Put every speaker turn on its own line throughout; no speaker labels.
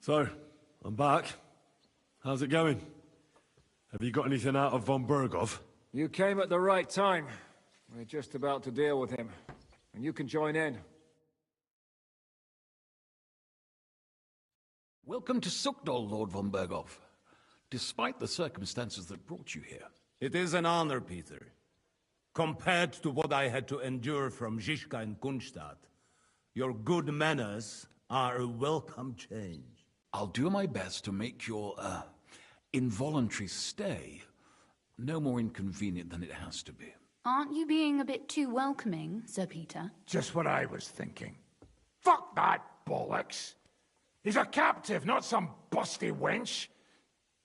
So, I'm back. How's it going? Have you got anything out of von Bergov?
You came at the right time. We're just about to deal with him. And you can join in.
Welcome to Sukdol, Lord von Bergov. Despite the circumstances that brought you here.
It is an honor, Peter. Compared to what I had to endure from Zizka and Kunstadt, your good manners are a welcome change.
I'll do my best to make your, involuntary stay no more inconvenient than it has to be.
Aren't you being a bit too welcoming, Sir Peter?
Just what I was thinking. Fuck that bollocks! He's a captive, not some busty wench.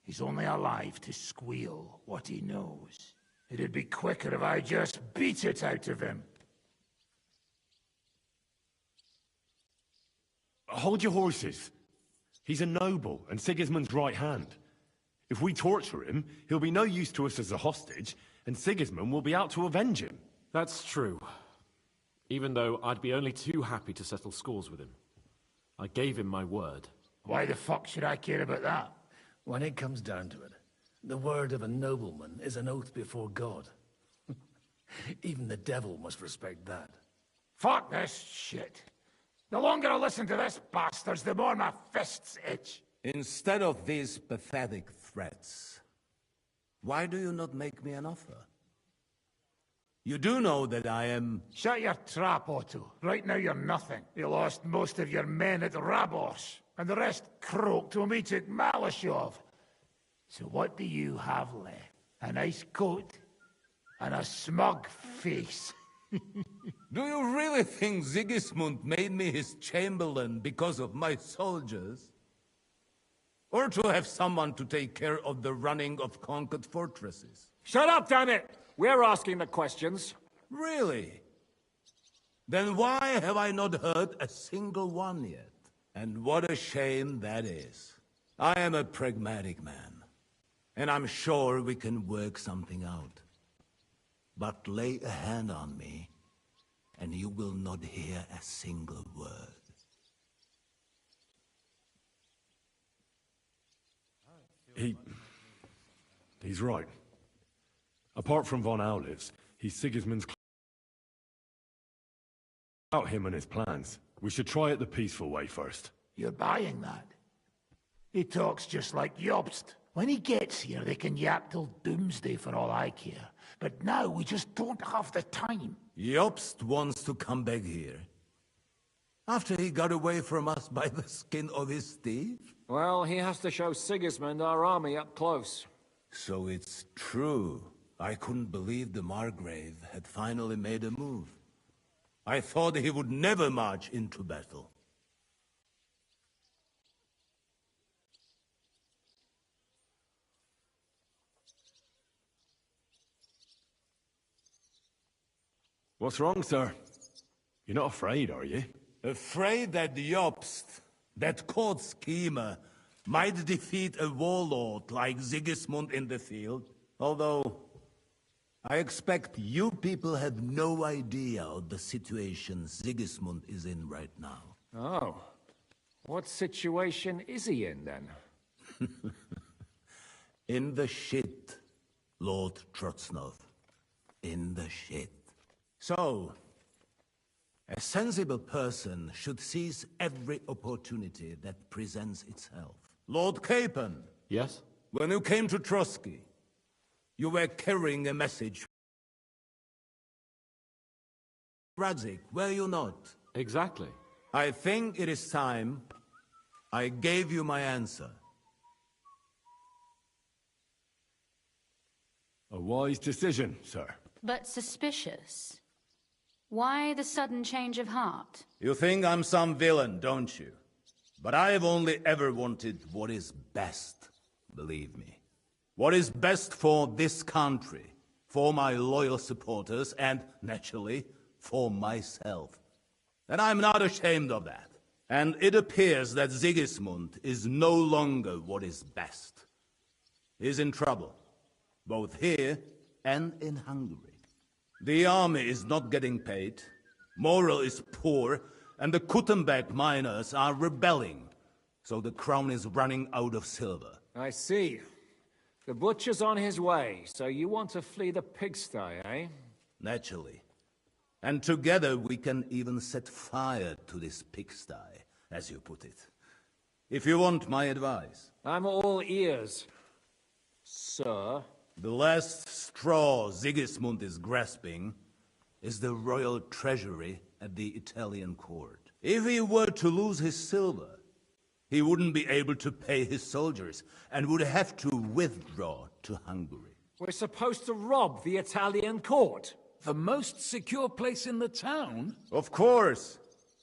He's only alive to squeal what he knows. It'd be quicker if I just beat it out of him.
Hold your horses. He's a noble and Sigismund's right hand. If we torture him, he'll be no use to us as a hostage, and Sigismund will be out to avenge him.
That's true. Even though I'd be only too happy to settle scores with him. I gave him my word.
Why the fuck should I care about that?
When it comes down to it, the word of a nobleman is an oath before God. Even the devil must respect that.
Fuck this shit. The longer I listen to this bastards, the more my fists itch.
Instead of these pathetic threats, why do you not make me an offer? You do know that I am...
Shut your trap, Otto. Right now you're nothing. You lost most of your men at Rabos, and the rest croaked when we took Malashov. So what do you have left? A nice coat and a smug face.
Do you really think Sigismund made me his chamberlain because of my soldiers? Or to have someone to take care of the running of conquered fortresses?
Shut up, damn it! We're asking the questions.
Really? Then why have I not heard a single one yet? And what a shame that is. I am a pragmatic man, and I'm sure we can work something out. But lay a hand on me, and you will not hear a single word.
He's right. Apart from von Aulitz, he's Sigismund's about him and his plans. We should try it the peaceful way first.
You're buying that? He talks just like Jobst. When he gets here, they can yap till doomsday for all I care. But now we just don't have the time.
Jobst wants to come back here. After he got away from us by the skin of his teeth?
Well, he has to show Sigismund our army up close.
So it's true. I couldn't believe the Margrave had finally made a move. I thought he would never march into battle.
What's wrong, sir? You're not afraid, are you?
Afraid that Jobst, that court schemer, might defeat a warlord like Sigismund in the field? Although, I expect you people have no idea of the situation Sigismund is in right now.
Oh. What situation is he in, then?
In the shit, Lord Trotznov. In the shit. So, a sensible person should seize every opportunity that presents itself. Lord Capon.
Yes?
When you came to Trotsky, you were carrying a message. Radzik, were you not?
Exactly.
I think it is time I gave you my answer.
A wise decision, sir.
But suspicious. Why the sudden change of heart?
You think I'm some villain, don't you? But I've only ever wanted what is best, believe me. What is best for this country, for my loyal supporters, and, naturally, for myself. And I'm not ashamed of that. And it appears that Sigismund is no longer what is best. He's in trouble, both here and in Hungary. The army is not getting paid, morale is poor, and the Kuttenberg miners are rebelling. so the crown is running out of silver.
I see. The butcher's on his way, so you want to flee the pigsty, eh?
Naturally. And together we can even set fire to this pigsty, as you put it. If you want my advice.
I'm all ears, sir.
The last straw Sigismund is grasping is the royal treasury at the Italian court. If he were to lose his silver, he wouldn't be able to pay his soldiers and would have to withdraw to Hungary.
We're supposed to rob the Italian court.
The most secure place in the town?
Of course.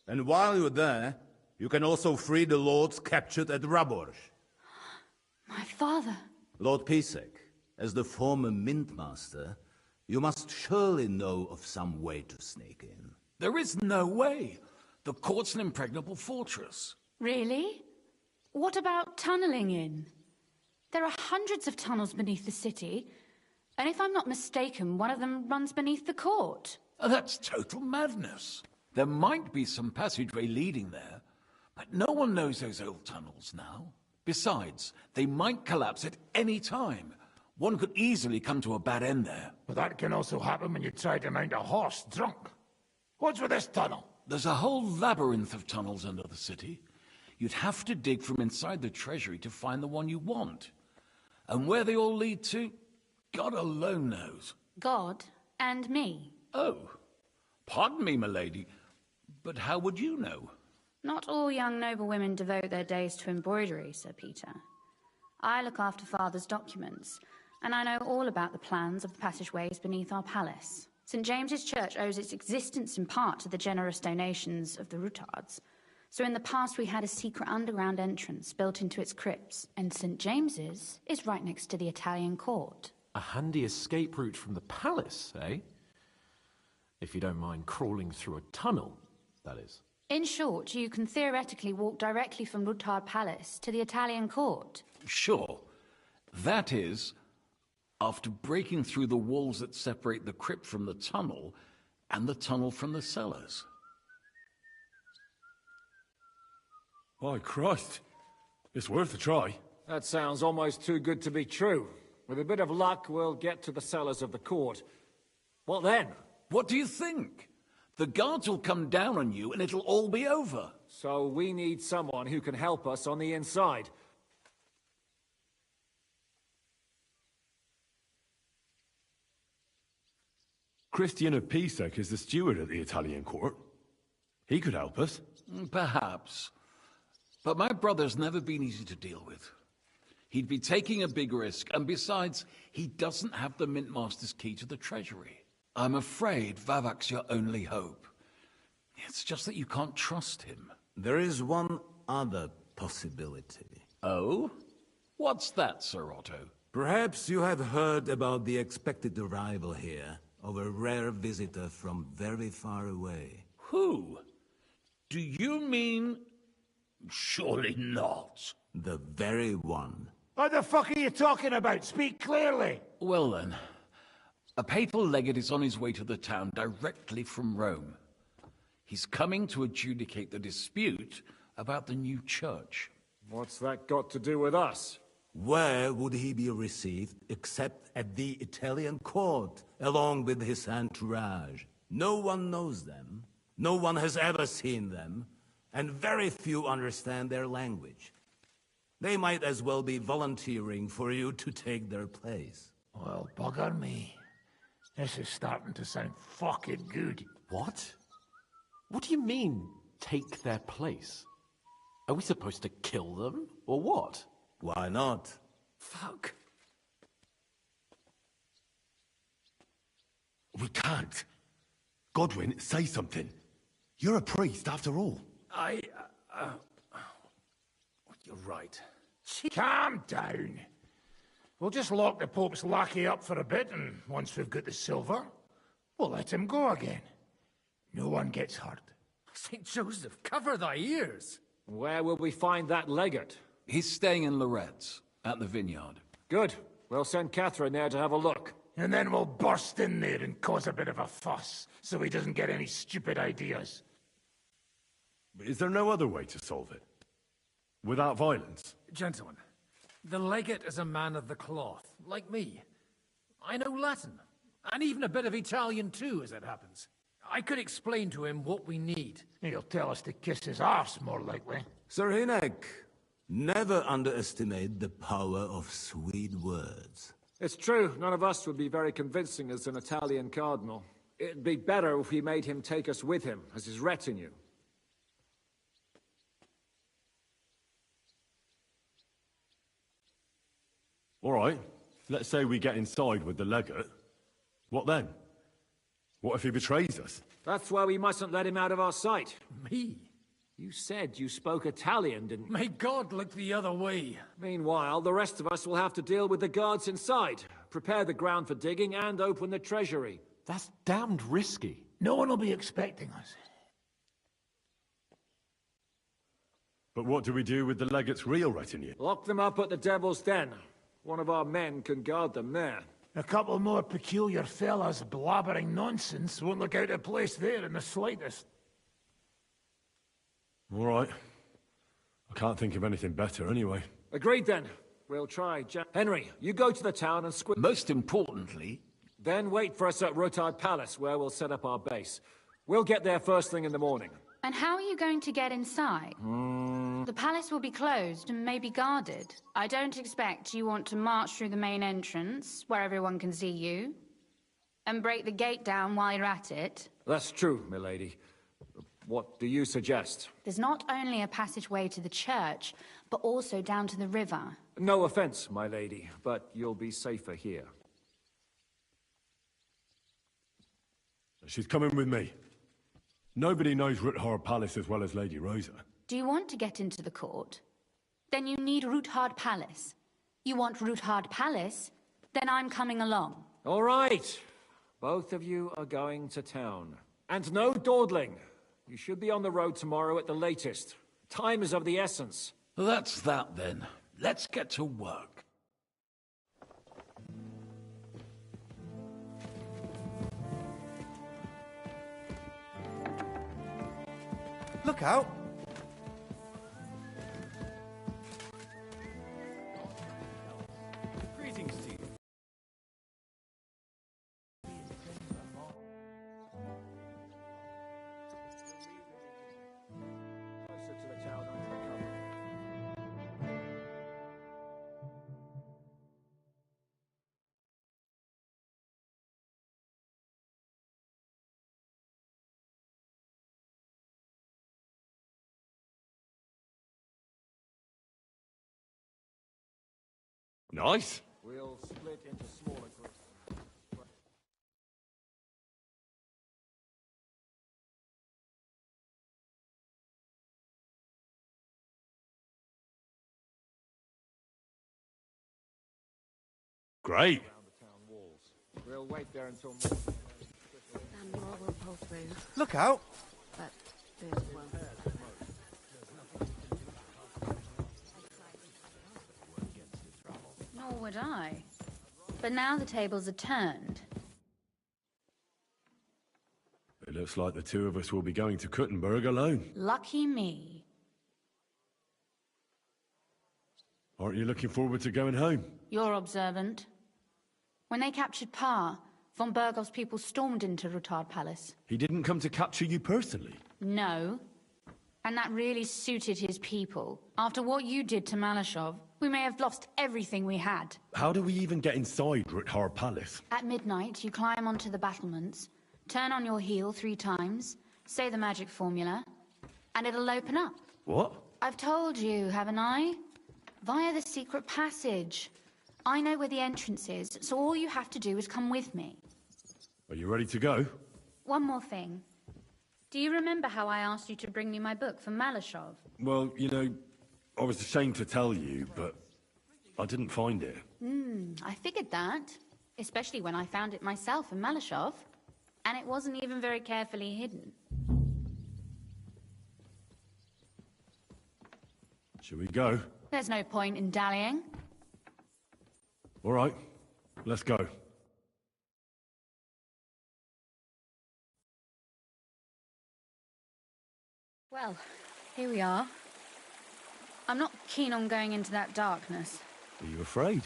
And while you're there, you can also free the lords captured at Raborz.
My father.
Lord Pisek, as the former mintmaster, you must surely know of some way to sneak in.
There is no way. The court's an impregnable fortress.
Really? What about tunneling in? There are hundreds of tunnels beneath the city, and if I'm not mistaken, one of them runs beneath the court.
That's total madness. There might be some passageway leading there, but no one knows those old tunnels now. Besides, they might collapse at any time. One could easily come to a bad end there.
But that can also happen when you try to mount a horse drunk. What's with this tunnel?
There's a whole labyrinth of tunnels under the city. You'd have to dig from inside the treasury to find the one you want. And where they all lead to, God alone knows.
God and me.
Oh, pardon me, milady, but how would you know?
Not all young noble women devote their days to embroidery, Sir Peter. I look after Father's documents, and I know all about the plans of the passageways beneath our palace. St. James's Church owes its existence in part to the generous donations of the Routards. So in the past we had a secret underground entrance built into its crypts, and St. James's is right next to the Italian court.
A handy escape route from the palace, eh? If you don't mind crawling through a tunnel, that is.
In short, you can theoretically walk directly from Routard Palace to the Italian court.
Sure. That is, after breaking through the walls that separate the crypt from the tunnel, and the tunnel from the cellars.
My Christ. It's worth a try.
That sounds almost too good to be true. With a bit of luck, we'll get to the cellars of the court. What then?
What do you think? The guards will come down on you and it'll all be over.
So we need someone who can help us on the inside.
Christian of Pisek is the steward at the Italian court. He could help us.
Perhaps. But my brother's never been easy to deal with. He'd be taking a big risk, and besides, he doesn't have the Mintmaster's key to the treasury. I'm afraid Vavak's your only hope. It's just that you can't trust him.
There is one other possibility.
Oh? What's that, Sir Otto?
Perhaps you have heard about the expected arrival here of a rare visitor from very far away.
Who? Do you mean... Surely not.
The very one.
What the fuck are you talking about? Speak clearly.
Well then, a papal legate is on his way to the town directly from Rome. He's coming to adjudicate the dispute about the new church.
What's that got to do with us?
Where would he be received except at the Italian court, along with his entourage? No one knows them, no one has ever seen them, and very few understand their language. They might as well be volunteering for you to take their place.
Well, bugger me. This is starting to sound fucking good.
What? What do you mean, take their place? Are we supposed to kill them, or what?
Why not?
Fuck.
We can't. Godwin, say something. You're a priest, after all.
You're right.
Calm down. We'll just lock the Pope's lackey up for a bit, and once we've got the silver, we'll let him go again. No one gets hurt.
St. Joseph, cover thy ears!
Where will we find that legate?
He's staying in Loretz, at the vineyard.
Good. We'll send Catherine there to have a look.
And then we'll burst in there and cause a bit of a fuss, so he doesn't get any stupid ideas.
Is there no other way to solve it? without violence.
Gentlemen, the legate is a man of the cloth, like me. I know Latin, and even a bit of Italian too, as it happens. I could explain to him what we need.
He'll tell us to kiss his arse, more likely.
Sir Hinek, never underestimate the power of sweet words.
It's true, none of us would be very convincing as an Italian cardinal. It'd be better if we made him take us with him, as his retinue.
All right, let's say we get inside with the legate. What then? What if he betrays us?
That's why we mustn't let him out of our sight.
Me?
You said you spoke Italian, didn't you?
May God look the other way.
Meanwhile, the rest of us will have to deal with the guards inside, prepare the ground for digging, and open the treasury.
That's damned risky.
No one will be expecting us.
But what do we do with the legate's real retinue?
Lock them up at the Devil's Den. One of our men can guard them there.
A couple more peculiar fellas blabbering nonsense won't look out of place there in the slightest.
All right. I can't think of anything better anyway.
Agreed then. We'll try. Henry, you go to the town and
Most importantly,
then wait for us at Rotard Palace, where we'll set up our base. We'll get there first thing in the morning.
And how are you going to get inside? The palace will be closed and may be guarded. I don't expect you want to march through the main entrance, where everyone can see you, and break the gate down while you're at it.
That's true, milady. What do you suggest?
There's not only a passageway to the church, but also down to the river.
No offense, my lady, but you'll be safer here.
She's coming with me. Nobody knows Ruthard Palace as well as Lady Rosa.
Do you want to get into the court? Then you need Ruthard Palace. You want Ruthard Palace? Then I'm coming along.
All right. Both of you are going to town. And no dawdling. You should be on the road tomorrow at the latest. Time is of the essence.
that's that then. Let's get to work.
Look out!
Greetings to you.
Closer to the town under the cover.
Nice.
We'll split into smaller groups.
Great.
Around the town walls. We'll wait there until morning.
And more will pull through,
Look out!
but this won't.
Nor would I. But now the tables are turned.
It looks like the two of us will be going to Kuttenberg alone.
Lucky me.
Aren't you looking forward to going home?
You're observant. When they captured Pa, von Bergov's people stormed into Rutard Palace.
He didn't come to capture you personally.
No. And that really suited his people. After what you did to Malashov, we may have lost everything we had.
How do we even get inside Ruthard Palace?
At midnight, you climb onto the battlements, turn on your heel 3 times, say the magic formula, and it'll open up.
What?
I've told you, haven't I? Via the secret passage. I know where the entrance is, so all you have to do is come with me.
Are you ready to go?
One more thing. Do you remember how I asked you to bring me my book from Malashov?
Well, you know, I was ashamed to tell you, but I didn't find it.
I figured that. Especially when I found it myself in Malashov. And it wasn't even very carefully hidden.
Shall we go?
There's no point in dallying.
All right, let's go.
Well, here we are. I'm not keen on going into that darkness.
Are you afraid?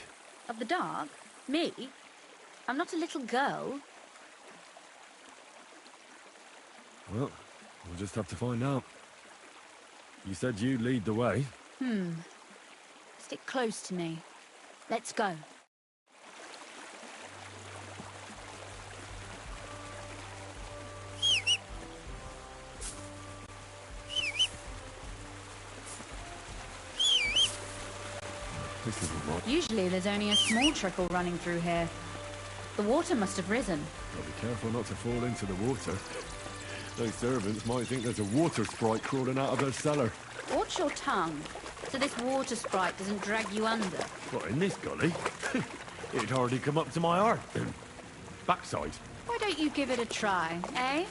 Of the dark? Me? I'm not a little girl.
Well, we'll just have to find out. You said you'd lead the way.
Stick close to me. Let's go.
This isn't right.
Usually there's only a small trickle running through here. The water must have risen.
I'll be careful not to fall into the water. Those servants might think there's a water sprite crawling out of their cellar.
Watch your tongue, so this water sprite doesn't drag you under.
What, in this gully? It'd hardly come up to my arm. Backside.
Why don't you give it a try, eh?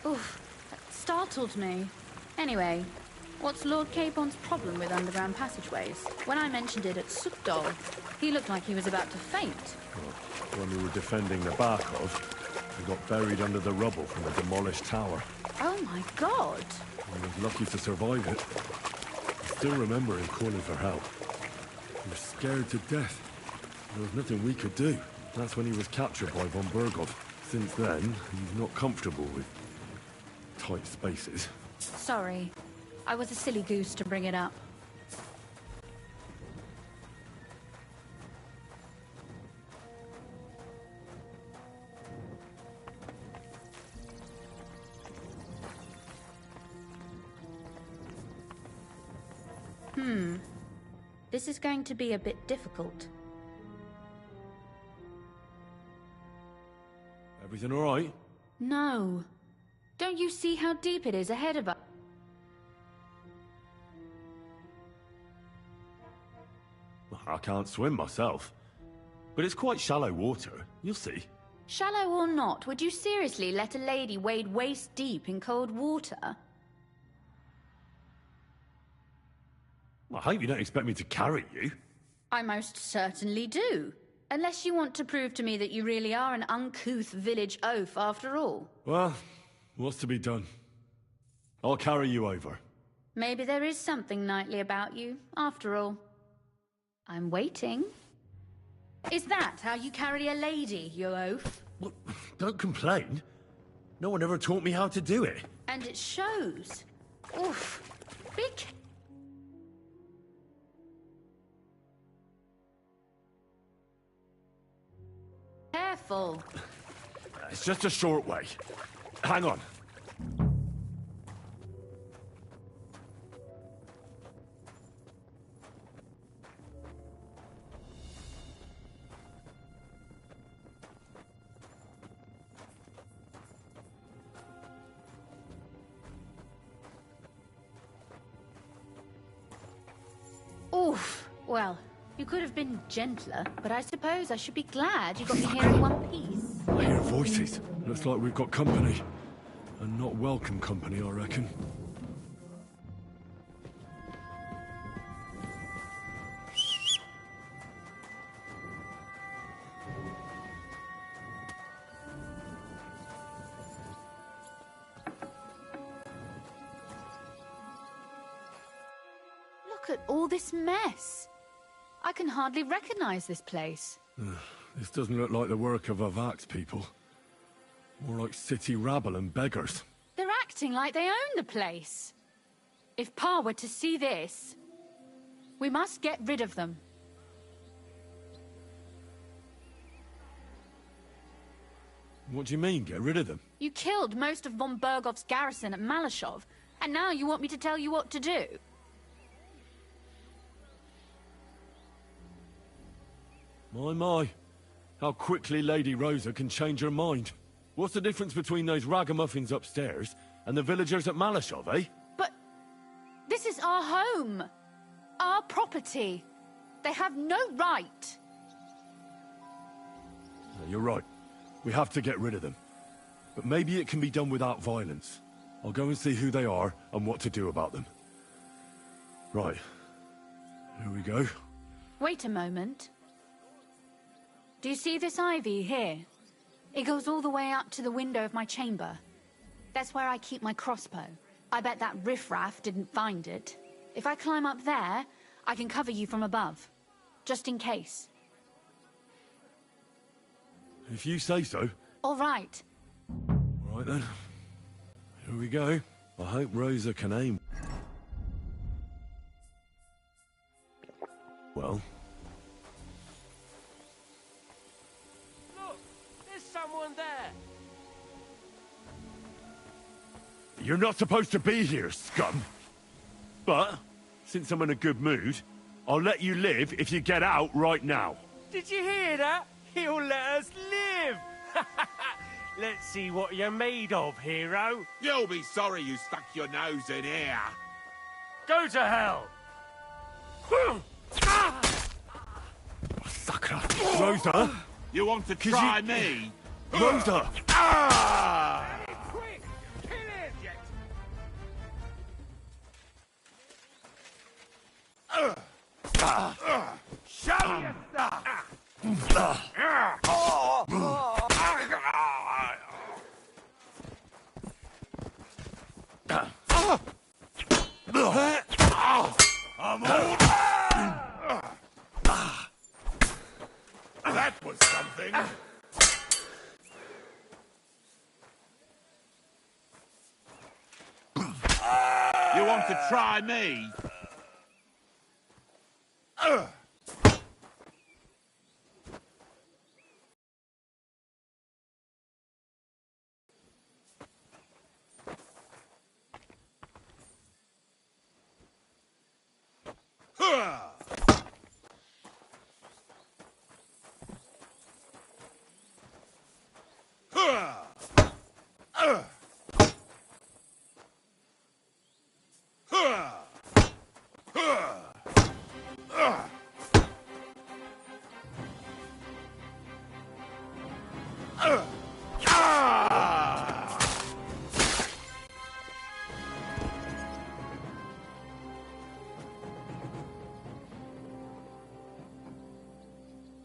Oof, that startled me. Anyway, what's Lord Capon's problem with underground passageways? When I mentioned it at Sukdol, he looked like he was about to faint.
Well, when we were defending the Barkov, we got buried under the rubble from the demolished tower.
Oh my god!
I was lucky to survive it. I still remember him calling for help. He was scared to death. There was nothing we could do. That's when he was captured by von Berghoff. Since then, he's not comfortable with tight spaces.
Sorry. I was a silly goose to bring it up. This is going to be a bit difficult.
Everything all right?
No. Don't you see how deep it is ahead of us?
I can't swim myself. But it's quite shallow water. You'll see.
Shallow or not, would you seriously let a lady wade waist deep in cold water?
I hope you don't expect me to carry you.
I most certainly do. Unless you want to prove to me that you really are an uncouth village oaf after all.
Well, what's to be done? I'll carry you over.
Maybe there is something knightly about you, after all. I'm waiting. Is that how you carry a lady, you oaf?
Well, don't complain. No one ever taught me how to do it.
And it shows. Oof. Big. Careful.
It's just a short way. Hang on.
Oof. Well, you could have been gentler, but I suppose I should be glad you got me here in one piece.
I hear voices. Looks like we've got company. And not welcome company, I reckon.
Look at all this mess. I can hardly recognize this place.
This doesn't look like the work of Avak's people. More like city rabble and beggars.
They're acting like they own the place. If Pa were to see this, we must get rid of them.
What do you mean, get rid of them?
You killed most of von Bergoff's garrison at Malashov, and now you want me to tell you what to do?
My. How quickly Lady Rosa can change her mind. What's the difference between those ragamuffins upstairs and the villagers at Malashov, eh?
But this is our home. Our property. They have no right.
You're right. We have to get rid of them. But maybe it can be done without violence. I'll go and see who they are and what to do about them. Right. Here we go.
Wait a moment. Do you see this ivy here? It goes all the way up to the window of my chamber. That's where I keep my crossbow. I bet that riffraff didn't find it. If I climb up there, I can cover you from above. Just in case.
If you say so.
All right.
All right then. Here we go. I hope Rosa can aim. Well.
Look! There's someone there!
You're not supposed to be here, scum. But, since I'm in a good mood, I'll let you live if you get out right now.
Did you hear that? He'll let us live! Let's see what you're made of, hero.
You'll be sorry you stuck your nose in here.
Go to hell!
Sucker. Rosa?
You want to try me?
Rosa!
Quick! Kill him!
Show your stuff! I'm all... That was something. You want to try me?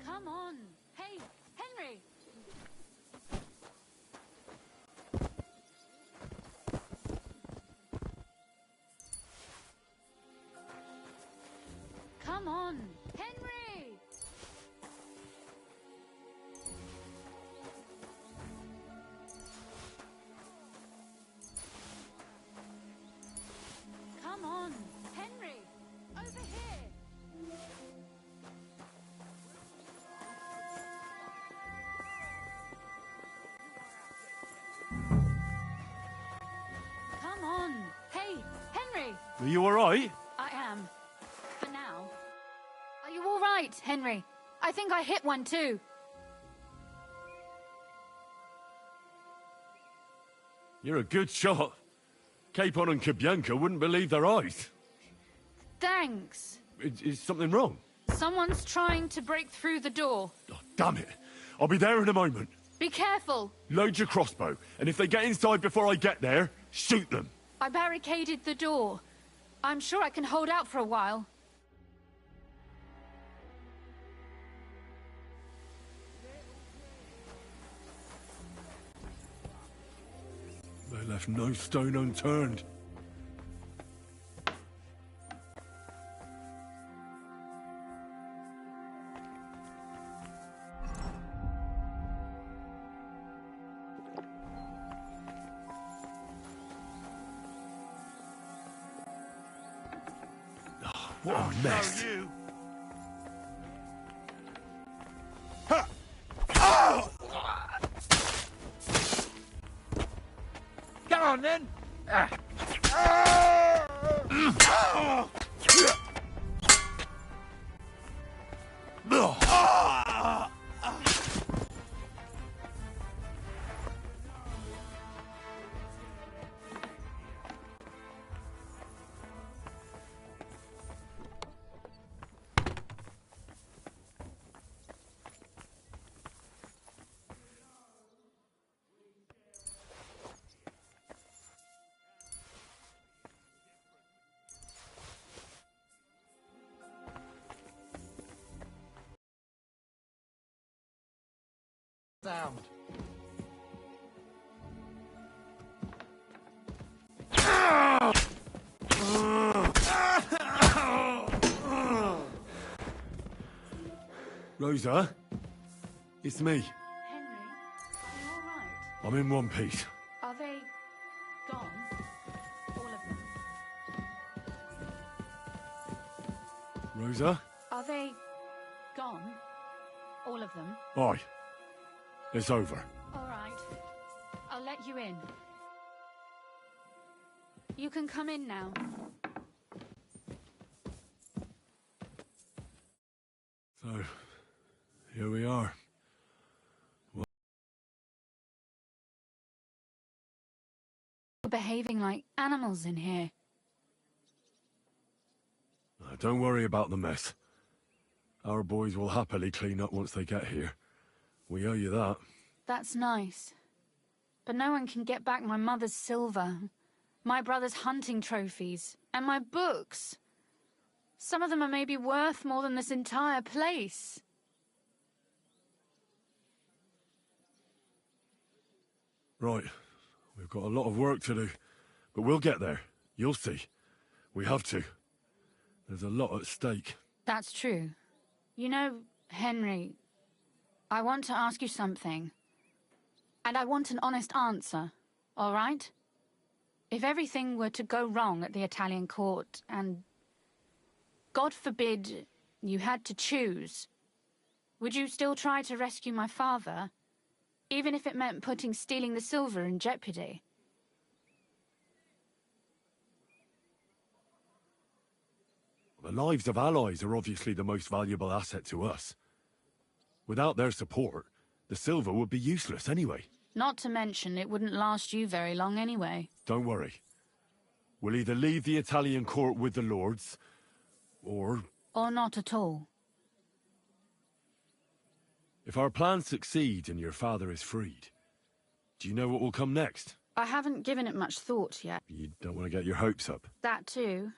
Come on. Hey, Henry. Come on, Henry! Come on, Henry! Over here! Come on! Hey, Henry!
Are you alright?
I am. For now. Are you all right, Henry? I think I hit one too.
You're a good shot. Capon and Kabianka wouldn't believe their eyes.
Thanks.
Is something wrong?
Someone's trying to break through the door.
Oh, damn it. I'll be there in a moment.
Be careful.
Load your crossbow, and if they get inside before I get there, shoot them.
I barricaded the door. I'm sure I can hold out for a while.
They left no stone unturned. Oh, what a mess.
You.
Come on, then!
Sound.
Rosa? It's me.
Henry, are you all right?
I'm in one piece.
Are they gone? All of them?
Rosa?
Are they gone? All of them?
Aye. It's over.
All right. I'll let you in. You can come in now.
So, here we are.
You're behaving like animals in here.
Don't worry about the mess. Our boys will happily clean up once they get here. We owe you that.
That's nice. But no one can get back my mother's silver, my brother's hunting trophies, and my books. Some of them are maybe worth more than this entire place.
Right. We've got a lot of work to do. But we'll get there. You'll see. We have to. There's a lot at stake.
That's true. You know, Henry, I want to ask you something. And I want an honest answer, all right? If everything were to go wrong at the Italian court and, God forbid, you had to choose, would you still try to rescue my father, even if it meant putting stealing the silver in jeopardy?
The lives of allies are obviously the most valuable asset to us. Without their support, the silver would be useless anyway.
Not to mention, it wouldn't last you very long anyway.
Don't worry. We'll either leave the Italian court with the lords, or...
Or not at all.
If our plans succeed and your father is freed, do you know what will come next?
I haven't given it much thought yet.
You don't want to get your hopes up.
That too.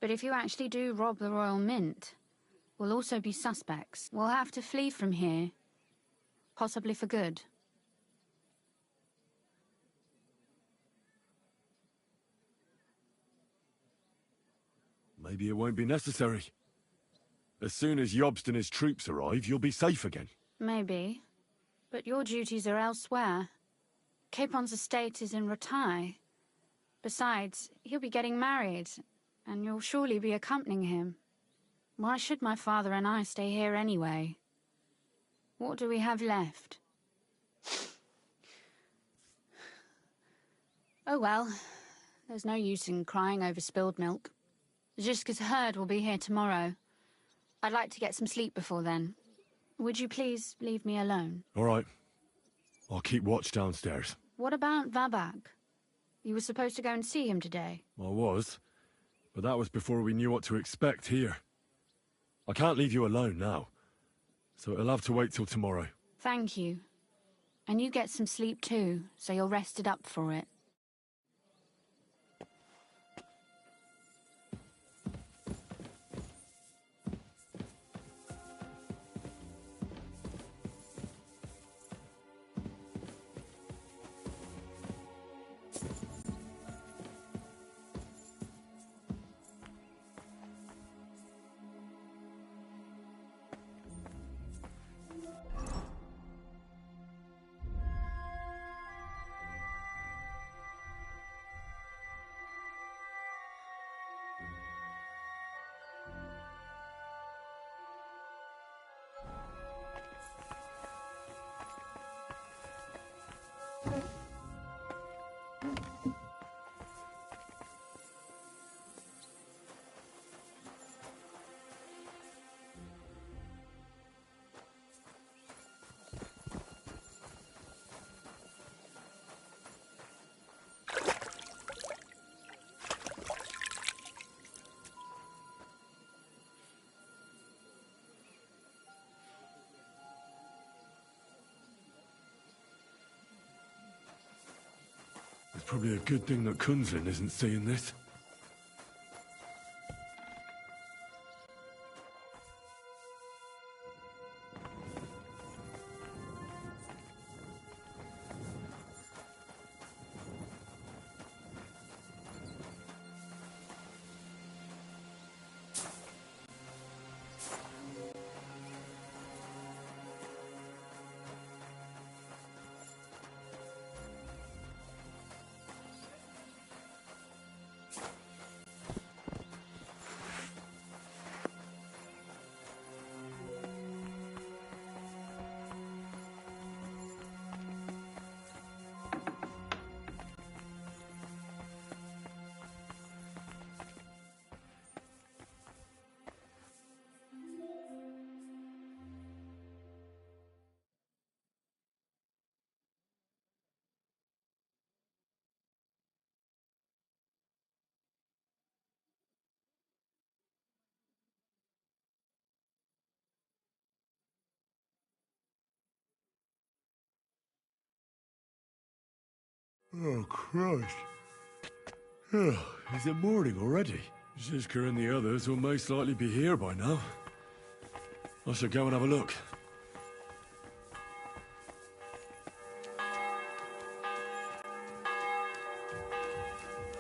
But if you actually do rob the Royal Mint, we'll also be suspects. We'll have to flee from here. Possibly for good.
Maybe it won't be necessary. As soon as Jobst and his troops arrive, you'll be safe again.
Maybe. But your duties are elsewhere. Capon's estate is in Retaille. Besides, he'll be getting married, and you'll surely be accompanying him. Why should my father and I stay here anyway? What do we have left? Oh well, there's no use in crying over spilled milk. Ziska's herd will be here tomorrow. I'd like to get some sleep before then. Would you please leave me alone?
All right. I'll keep watch downstairs.
What about Vabak? You were supposed to go and see him today.
I was, but that was before we knew what to expect here. I can't leave you alone now, so it'll have to wait till tomorrow.
Thank you. And you get some sleep too, so you're rested up for it.
It's probably a good thing that Kunzlin isn't seeing this. Oh, Christ. Oh, is it morning already? Zizka and the others will most likely be here by now. I should go and have a look.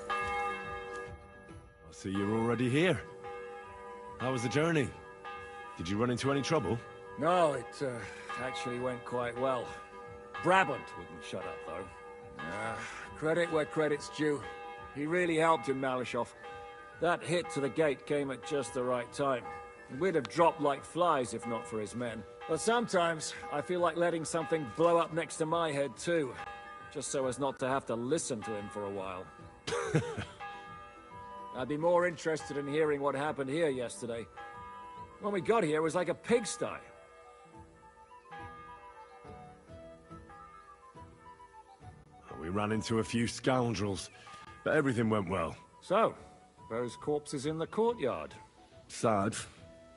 I see you're already here. How was the journey? Did you run into any trouble?
No, it actually went quite well. Brabant wouldn't shut up, though. Credit where credit's due. He really helped in Malishov. That hit to the gate came at just the right time. We'd have dropped like flies if not for his men. But sometimes, I feel like letting something blow up next to my head too. Just so as not to have to listen to him for a while. I'd be more interested in hearing what happened here yesterday. When we got here, it was like a pigsty.
We ran into a few scoundrels, but everything went well.
So, those corpses in the courtyard.
Sad,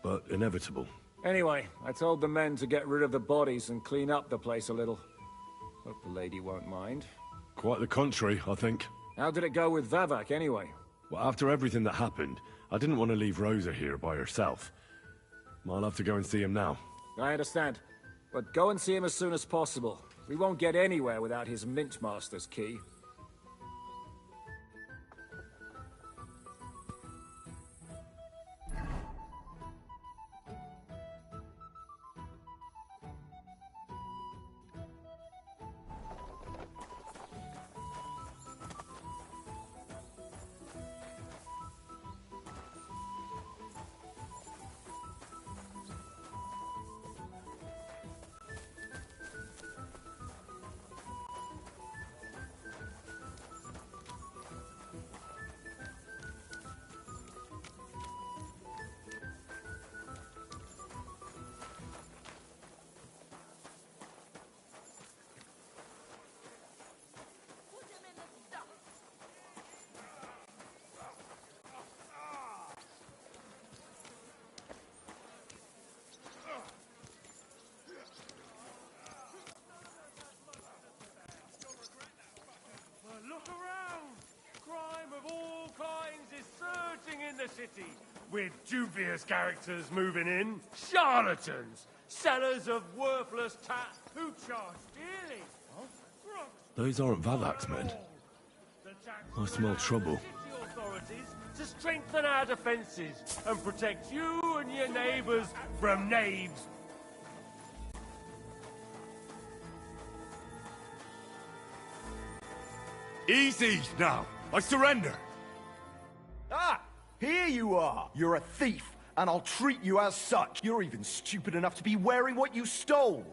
but inevitable.
Anyway, I told the men to get rid of the bodies and clean up the place a little. Hope the lady won't mind.
Quite the contrary, I think.
How did it go with Vavak, anyway?
Well, after everything that happened, I didn't want to leave Rosa here by herself. I'll have to go and see him now.
I understand. But go and see him as soon as possible. We won't get anywhere without his Mint Master's key.
Look around! Crime of all kinds is surging in the city, with dubious characters moving in, charlatans, sellers of worthless tat who charge dearly.
Those aren't Vavak's men. I smell trouble.
City authorities to strengthen our defenses and protect you and your neighbors from knaves.
Easy now. I surrender.
Ah! Here you are! You're a thief, and I'll treat you as such. You're even stupid enough to be wearing what you stole.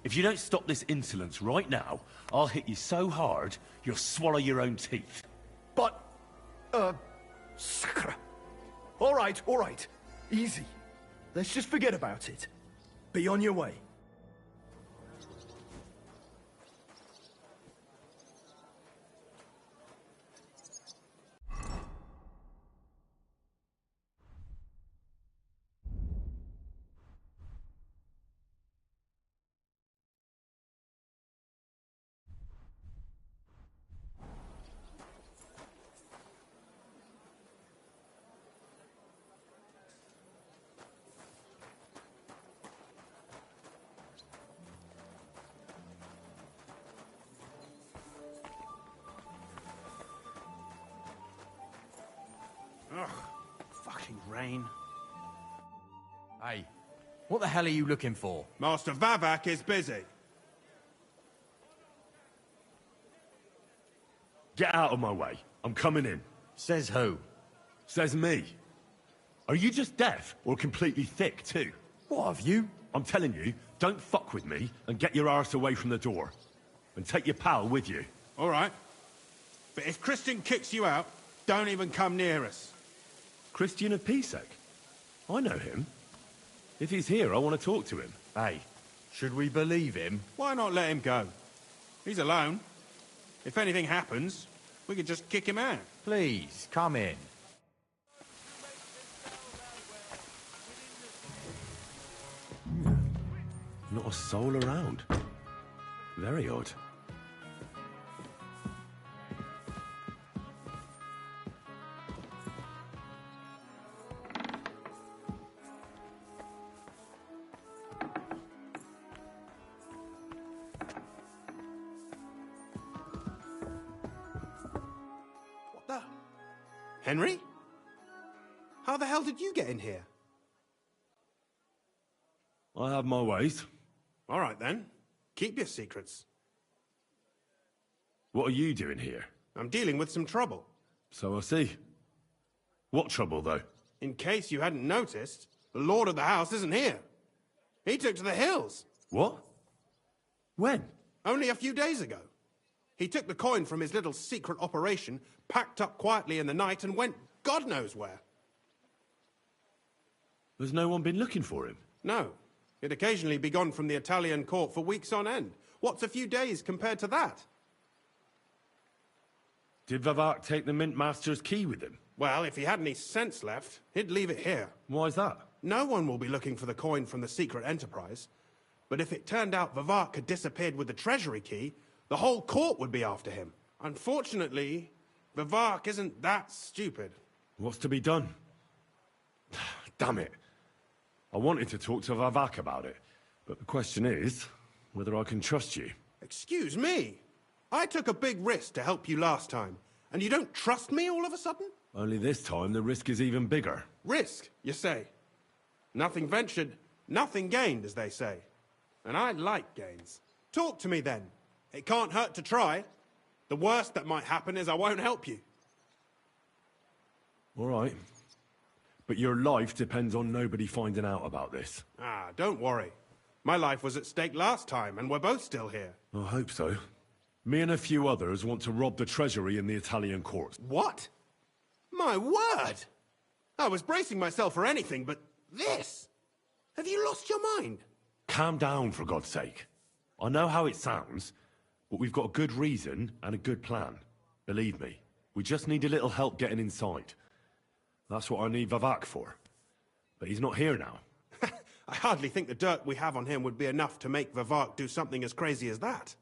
If you don't stop this insolence right now, I'll hit you so hard, you'll swallow your own teeth.
But, Sakra. All right. Easy. Let's just forget about it. Be on your way.
Ugh, fucking rain. Hey, what the hell are you looking for?
Master Vavak is busy.
Get out of my way. I'm coming in.
Says who?
Says me. Are you just deaf or completely thick too?
What have you?
I'm telling you, don't fuck with me and get your arse away from the door. And take your pal with you.
All right. But if Christian kicks you out, don't even come near us.
Christian of Pisek? I know him. If he's here, I want to talk to him.
Hey, should we believe him?
Why not let him go? He's alone. If anything happens, we can just kick him out.
Please, come in.
Not a soul around. Very odd.
What the? Henry? How the hell did you get in here?
I have my ways.
All right, then. Keep your secrets.
What are you doing here?
I'm dealing with some trouble.
So I see. What trouble, though?
In case you hadn't noticed, the lord of the house isn't here. He took to the hills.
What? When?
Only a few days ago. He took the coin from his little secret operation, packed up quietly in the night, and went God knows where.
Has no one been looking for him?
No. He'd occasionally be gone from the Italian court for weeks on end. What's a few days compared to that?
Did Vivek take the Mint Master's key with him?
Well, if he had any sense left, he'd leave it here.
Why's that?
No one will be looking for the coin from the secret enterprise. But if it turned out Vivek had disappeared with the treasury key, the whole court would be after him. Unfortunately, Vivek isn't that stupid.
What's to be done? Damn it. I wanted to talk to Vivek about it, but the question is whether I can trust you.
Excuse me? I took a big risk to help you last time, and you don't trust me all of a sudden?
Only this time the risk is even bigger.
Risk, you say? Nothing ventured, nothing gained, as they say. And I like gains. Talk to me then. It can't hurt to try. The worst that might happen is I won't help you.
All right. But your life depends on nobody finding out about this.
Ah, don't worry. My life was at stake last time, and we're both still here.
I hope so. Me and a few others want to rob the treasury in the Italian courts.
What? My word! I was bracing myself for anything, but this? Have you lost your mind?
Calm down, for God's sake. I know how it sounds, but we've got a good reason and a good plan. Believe me, we just need a little help getting inside. That's what I need Vivek for. But he's not here now.
I hardly think the dirt we have on him would be enough to make Vivek do something as crazy as that.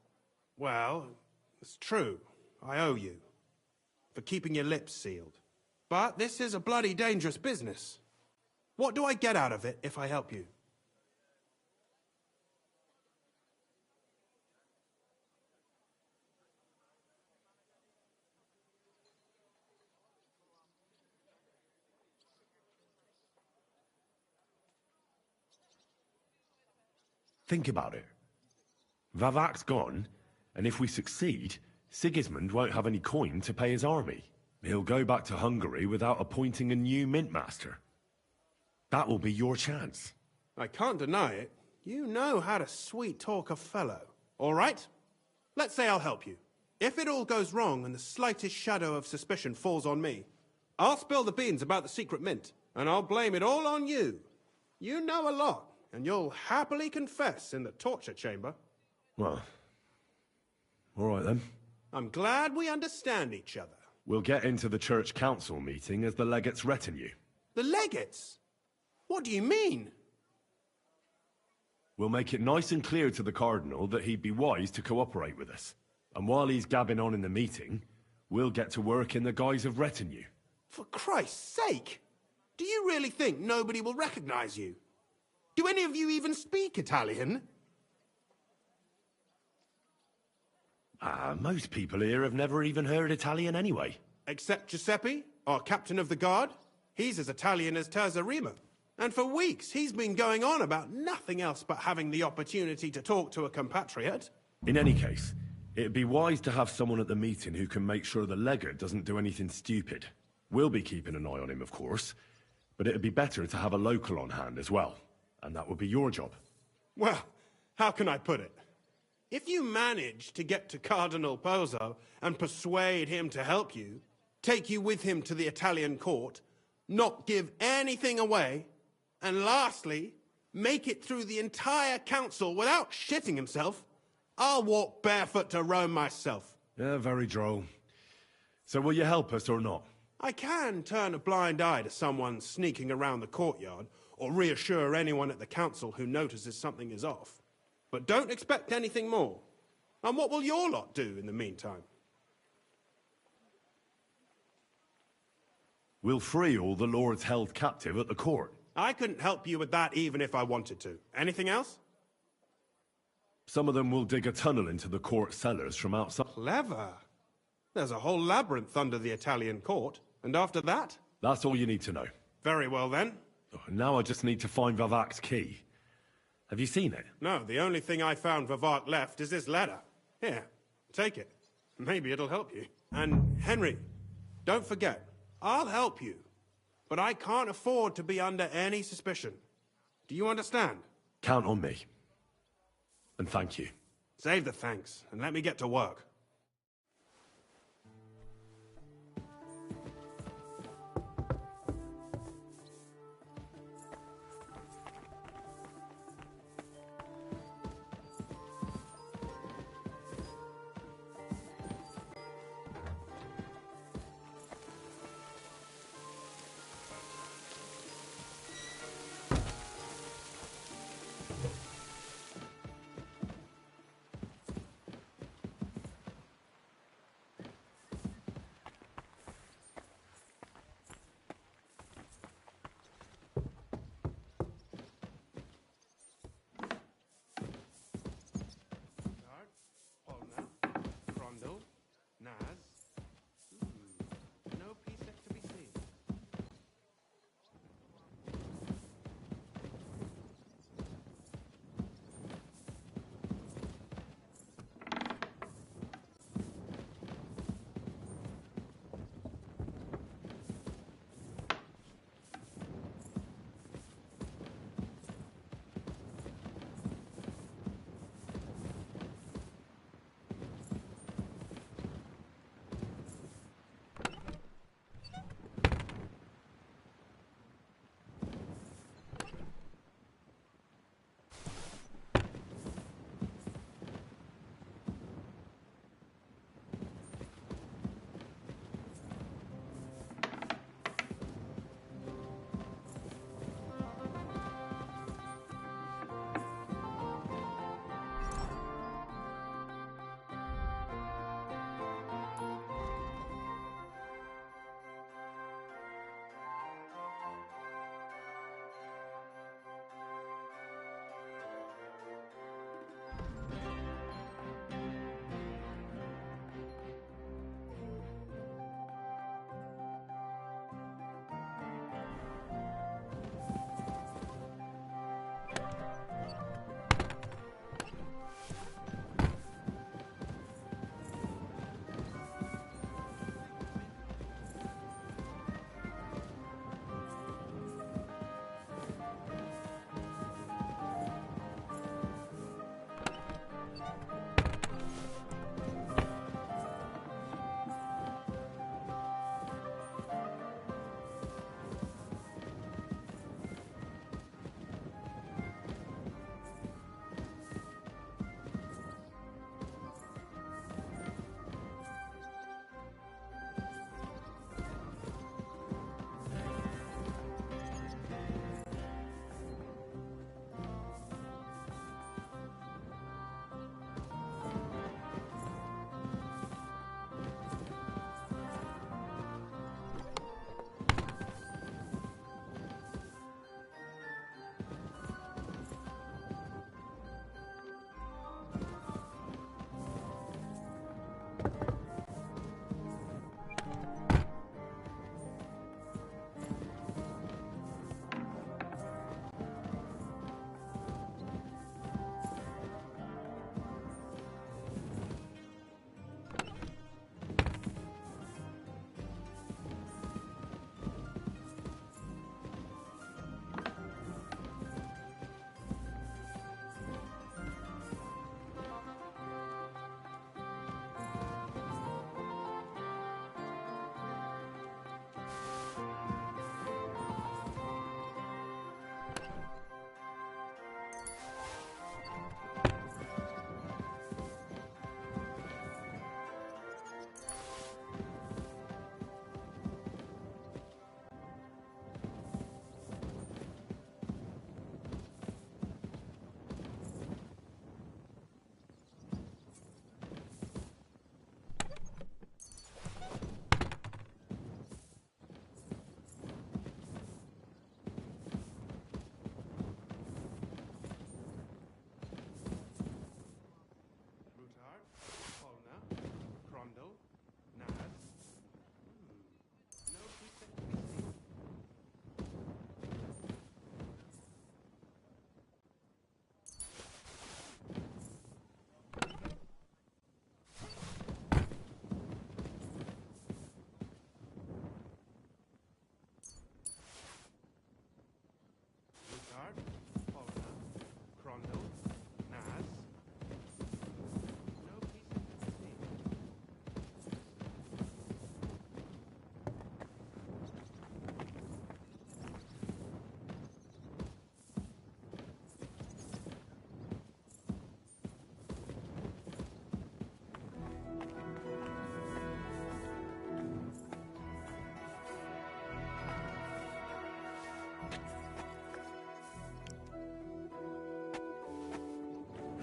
Well, it's true. I owe you. For keeping your lips sealed. But this is a bloody dangerous business. What do I get out of it if I help you?
Think about it. Vivek's gone, and if we succeed, Sigismund won't have any coin to pay his army. He'll go back to Hungary without appointing a new mint master. That will be your chance.
I can't deny it. You know how to sweet-talk a fellow. All right? Let's say I'll help you. If it all goes wrong and the slightest shadow of suspicion falls on me, I'll spill the beans about the secret mint, and I'll blame it all on you. You know a lot. And you'll happily confess in the torture chamber.
Well, all right then.
I'm glad we understand each other.
We'll get into the church council meeting as the legate's retinue.
The legates? What do you mean?
We'll make it nice and clear to the cardinal that he'd be wise to cooperate with us. And while he's gabbing on in the meeting, we'll get to work in the guise of retinue.
For Christ's sake! Do you really think nobody will recognize you? Do any of you even speak Italian?
Most people here have never even heard Italian anyway.
Except Giuseppe, our captain of the guard. He's as Italian as Terzarima. And for weeks, he's been going on about nothing else but having the opportunity to talk to a compatriot.
In any case, it'd be wise to have someone at the meeting who can make sure the legate doesn't do anything stupid. We'll be keeping an eye on him, of course, but it'd be better to have a local on hand as well. And that would be your job.
Well, how can I put it? If you manage to get to Cardinal Pozzo and persuade him to help you, take you with him to the Italian court, not give anything away, and lastly, make it through the entire council without shitting himself, I'll walk barefoot to Rome myself.
Yeah, very droll. So will you help us or not?
I can turn a blind eye to someone sneaking around the courtyard, or reassure anyone at the council who notices something is off. But don't expect anything more. And what will your lot do in the meantime?
We'll free all the lords held captive at the court.
I couldn't help you with that even if I wanted to. Anything else?
Some of them will dig a tunnel into the court cellars from outside.
Clever. There's a whole labyrinth under the Italian court. And after that?
That's all you need to know.
Very well then.
Now I just need to find Vivac's key. Have you seen it?
No, the only thing I found Vivac left is this letter. Here, take it. Maybe it'll help you. And Henry, don't forget, I'll help you. But I can't afford to be under any suspicion. Do you understand?
Count on me. And thank you.
Save the thanks, and let me get to work.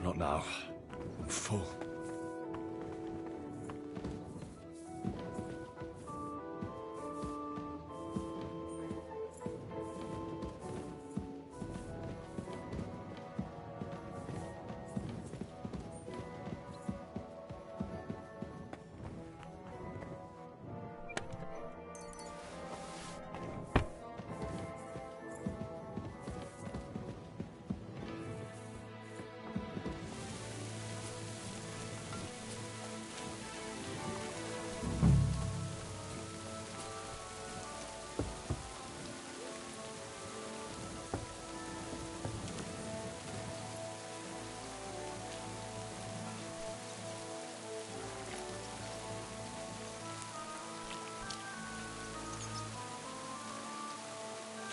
Not now. I'm full.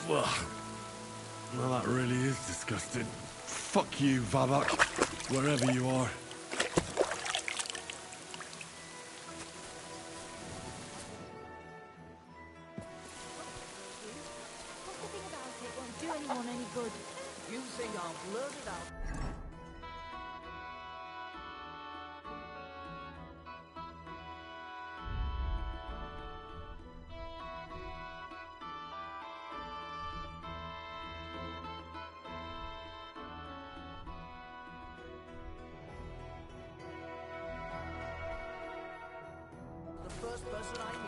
Well, that really is disgusting. Fuck you, Vabak, wherever you are.
Something about it won't do anyone any good. You think I'll blurt it out? The first person I meet.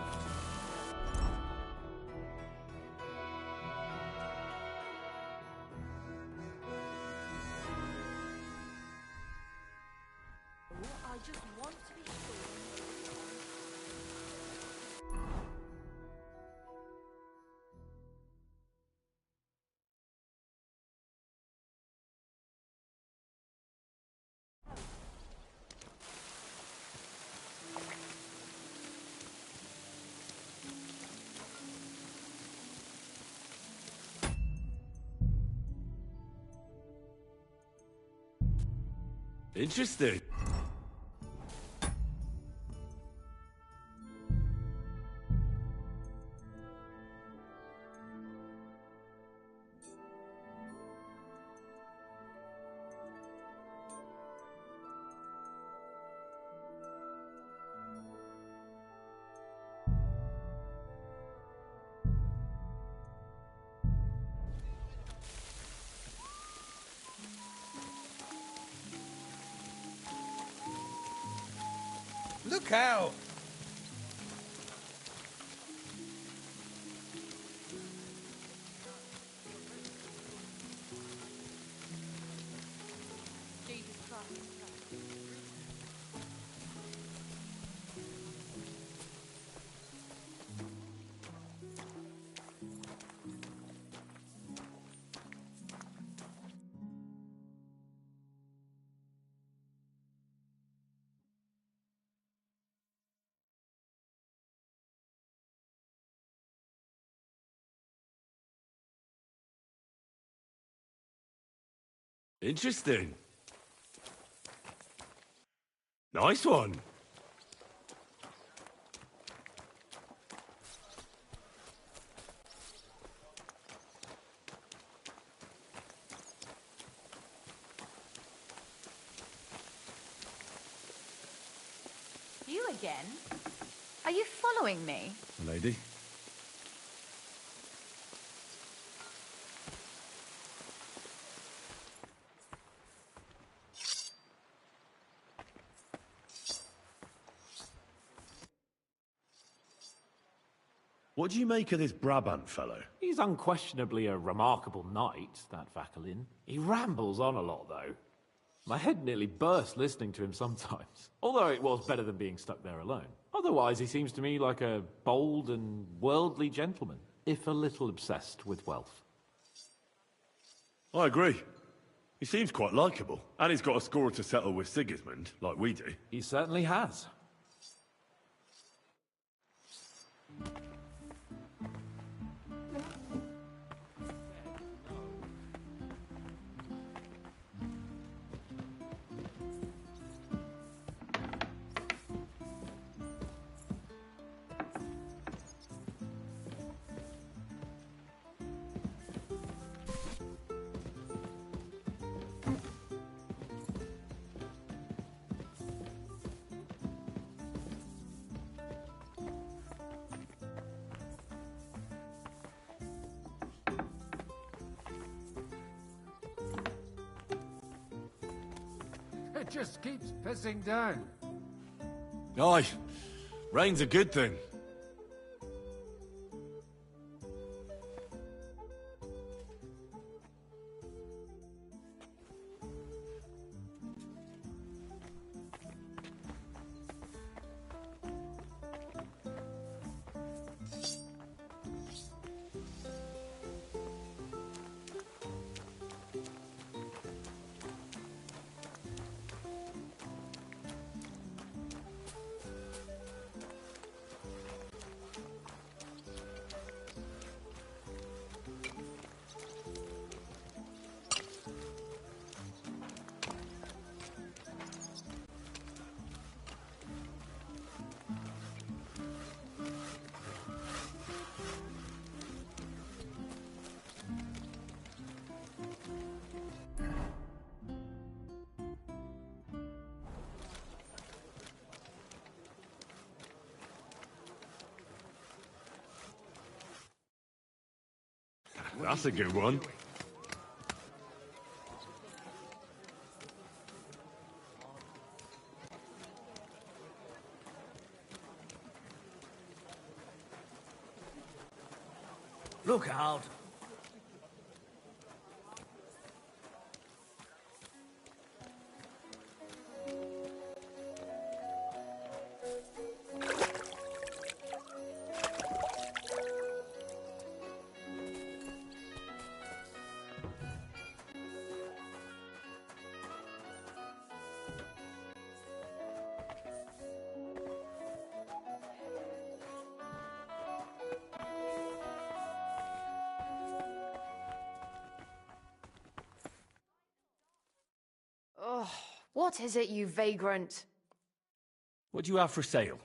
I just want to be sure.
Interesting.
Look out!
Jesus Christ.
Interesting. Nice one.
You again? Are you following me?
Lady. What do you make of this Brabant fellow?
He's unquestionably a remarkable knight, that Vakelin. He rambles on a lot, though. My head nearly burst listening to him sometimes. Although it was better than being stuck there alone. Otherwise, he seems to me like a bold and worldly gentleman, if a little obsessed with wealth.
I agree. He seems quite likeable. And he's got a score to settle with Sigismund, like we do.
He certainly has.
It just keeps pissing down.
Aye, rain's a good thing. That's a good one.
Look out!
Oh, what is it, you vagrant?
What do you have for sale?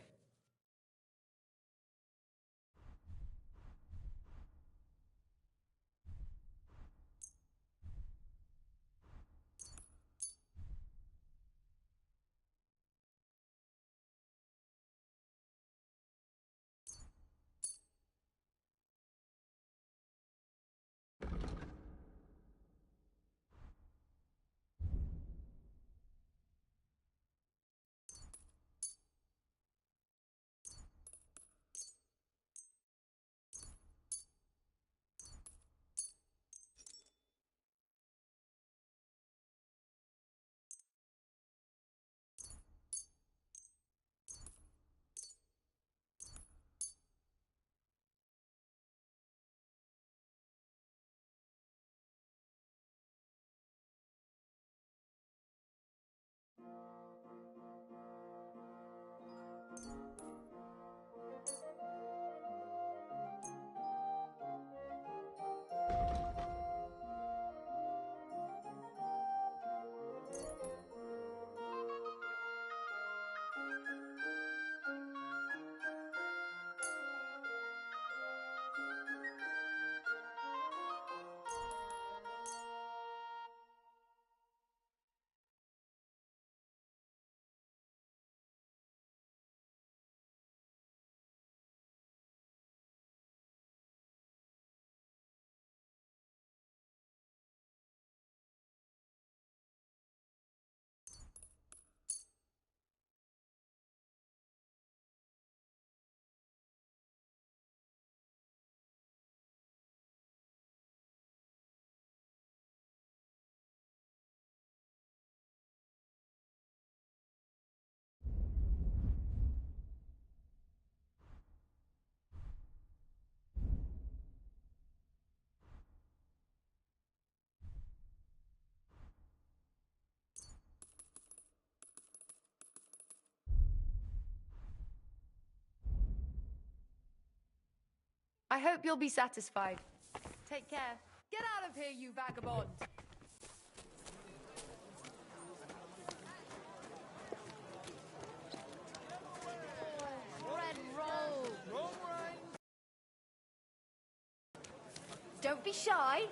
I hope you'll be satisfied. Take care. Get out of here, you vagabond! Bread roll! Don't be shy.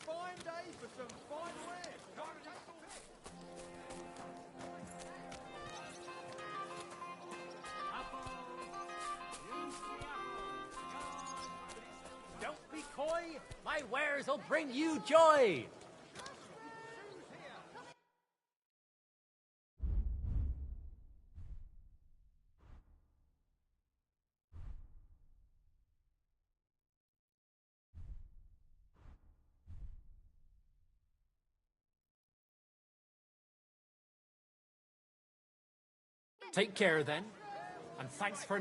Fine day for some fine wear.
My wares will bring you joy! Take care then, and thanks for...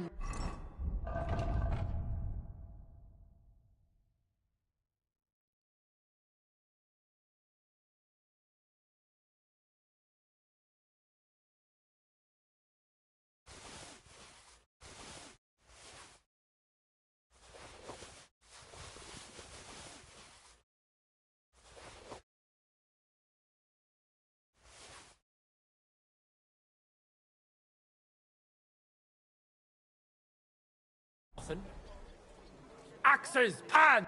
Axes, pan!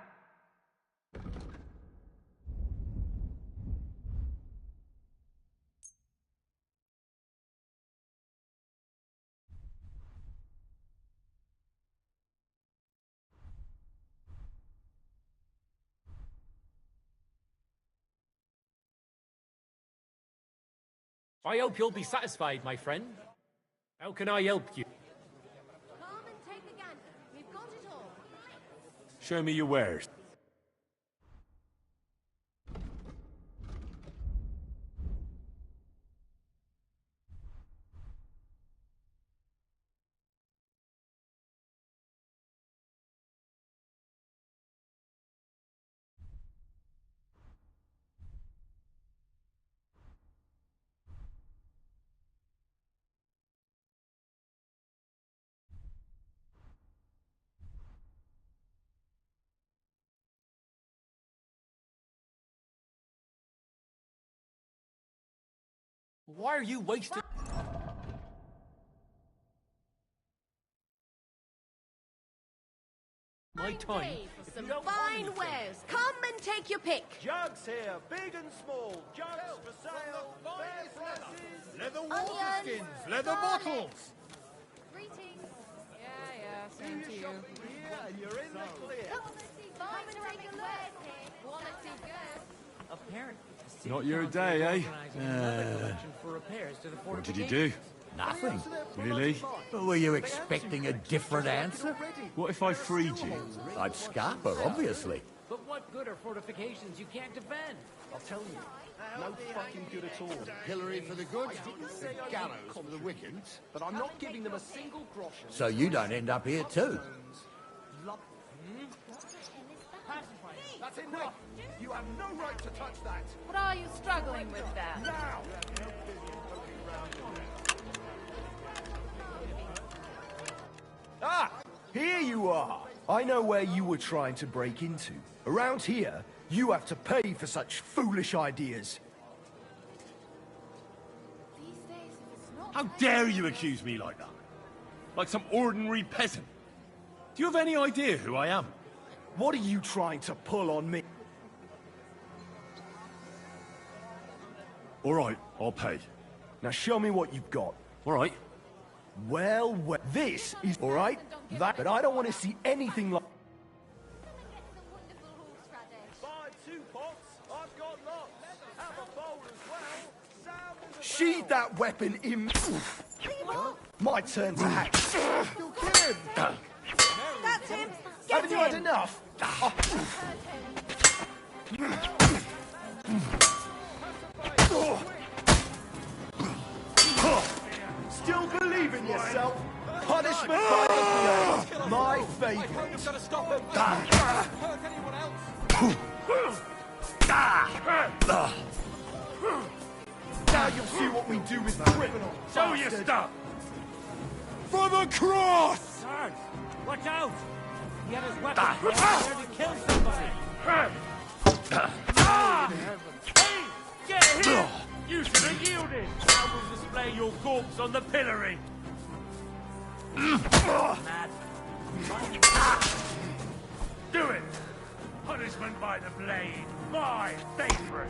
I hope you'll be satisfied, my friend. How can I help you?
Come and take a gander. We've got it all.
Show me your wares.
Why are you wasting... my time?
For some fine wares. Come and take your pick.
Jugs here, big and small. Jugs for sale. Fair prices.
Leather
Onions,
waterskins, leather
garlic.
bottles.
Greetings. Yeah, same to you.
Yeah, you're in the clear.
Fine ceramic wares here.
Quality good.
Apparently,
Not your day, eh?
What
did you do?
Nothing.
Really?
Were you expecting a different answer?
What if I freed you?
I'd scupper, obviously.
But what good are fortifications you can't defend?
I'll tell you. No fucking good at all.
Pillory for the good, the gallows for the wicked.
But I'm not giving them a single groschen.
So you don't end up here too.
That's enough. You have no right to touch that.
What are you struggling with there?
Now! Ah! Here you are! I know where you were trying to break into. Around here, you have to pay for such foolish ideas.
How dare you accuse me like that? Like some ordinary peasant? Do you have any idea who I am?
What are you trying to pull on me?
All right, I'll pay.
Now show me what you've got.
All right.
Well, this is all right. But I don't want to see anything like. Buy 2 pots. I've got lots. Have a bowl as well. Sheathe that weapon in. My turn to hack.
You'll kill him. That's him. Get
Haven't you had
him.
enough? Still believe in yourself? Punishment by the blade. My favorite.
You've got to stop him. Hurt anyone else?
Now you'll see what we do with criminals.
Show your stuff!
For the cross!
Guards, watch out! He had his weapon ready to kill somebody.
Hey! Get here! You should have yielded! Now we'll display your corpse on the pillory!
Mad.
Do it! Punishment by the blade! My favorite!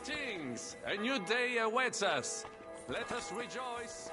Greetings! A new day awaits us. Let us rejoice.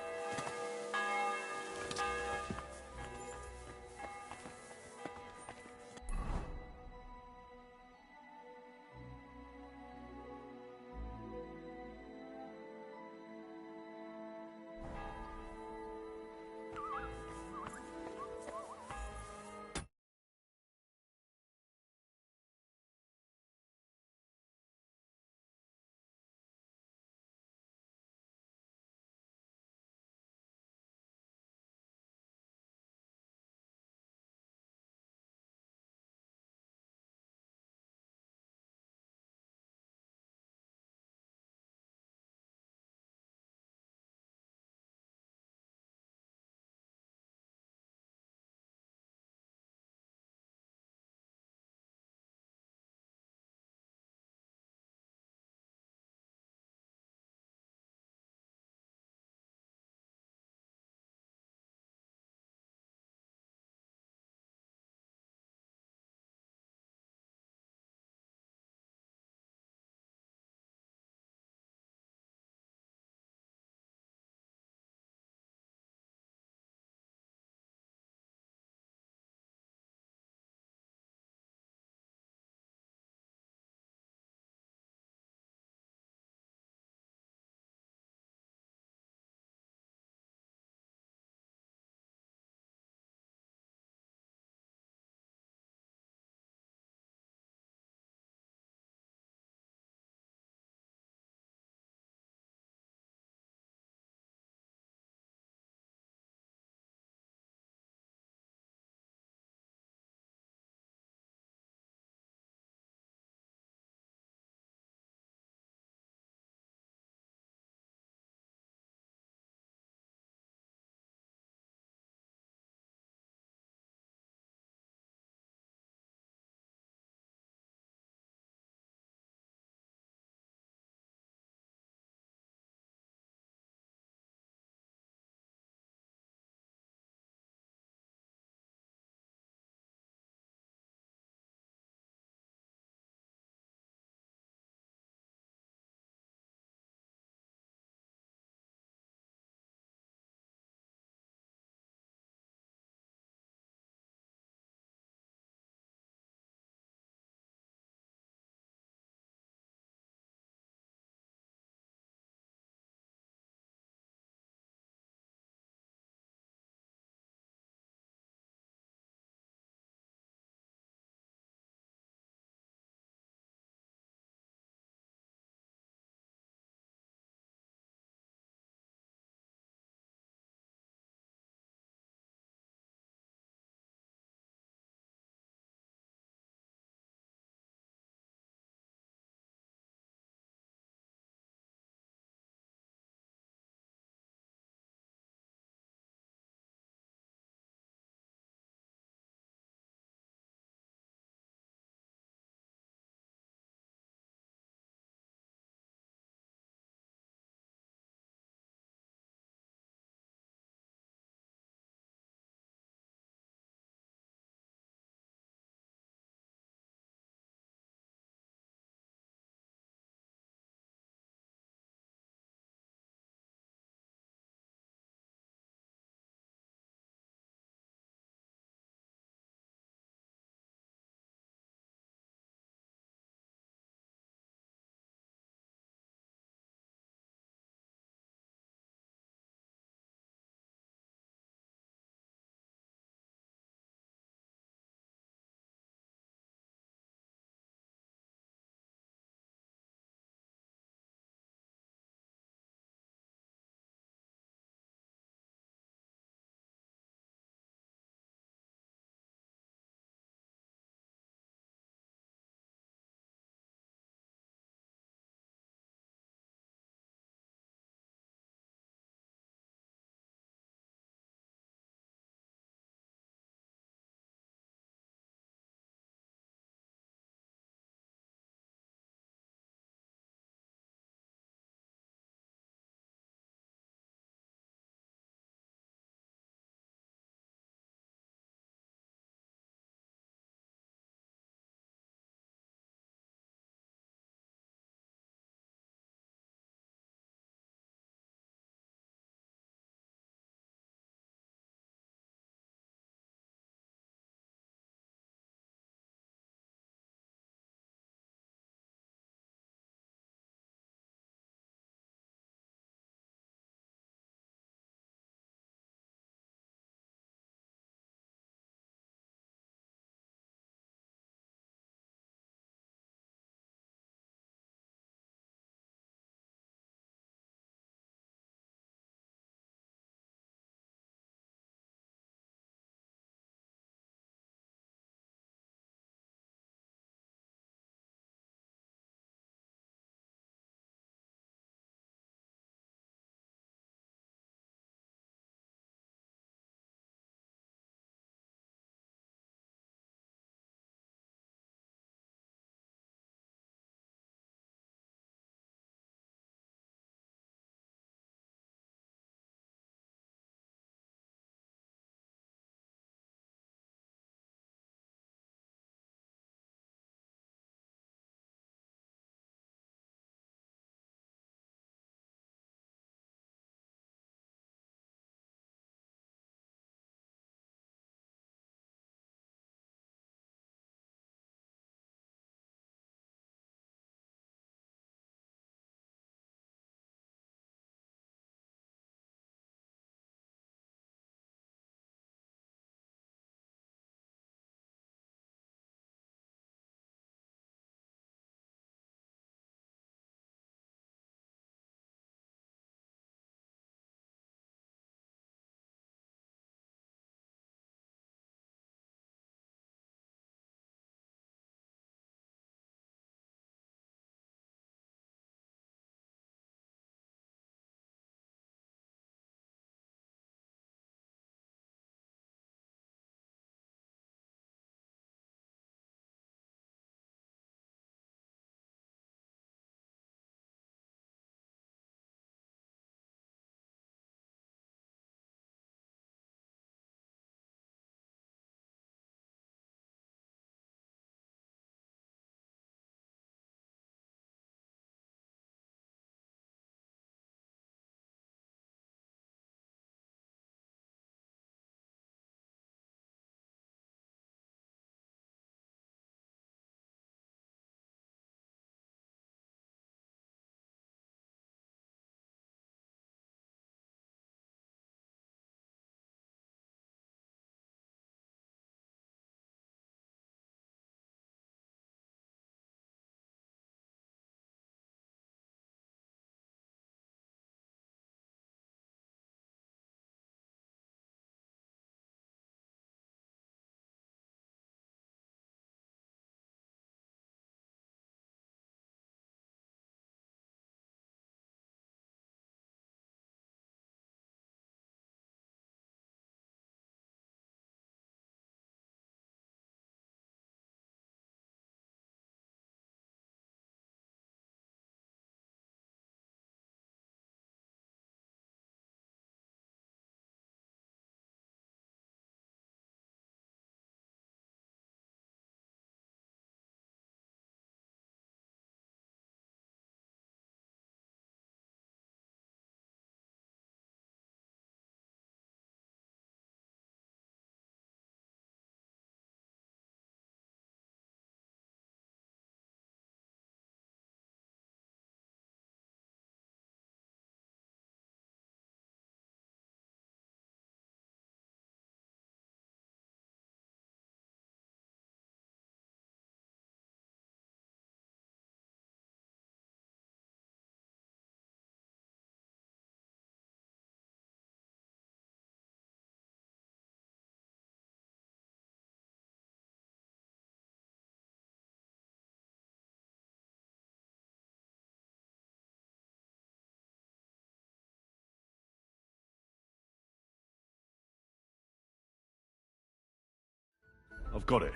I've got it.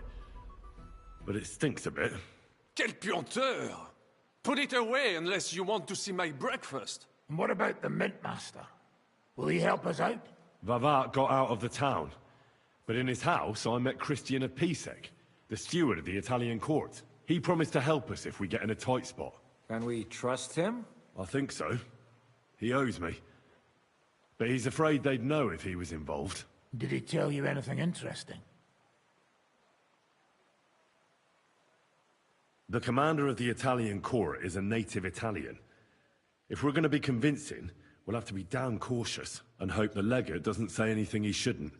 But it stinks a bit.
Quelle puanteur! Put it away unless you want to see my breakfast.
And what about the Mint Master? Will he help us out?
Vavat got out of the town. But in his house, I met Christian of Pisek, the steward of the Italian court. He promised to help us if we get in a tight spot.
Can we trust him?
I think so. He owes me. But he's afraid they'd know if he was involved.
Did he tell you anything interesting?
The commander of the Italian court is a native Italian. If we're going to be convincing, we'll have to be damn cautious and hope the legate doesn't say anything he shouldn't.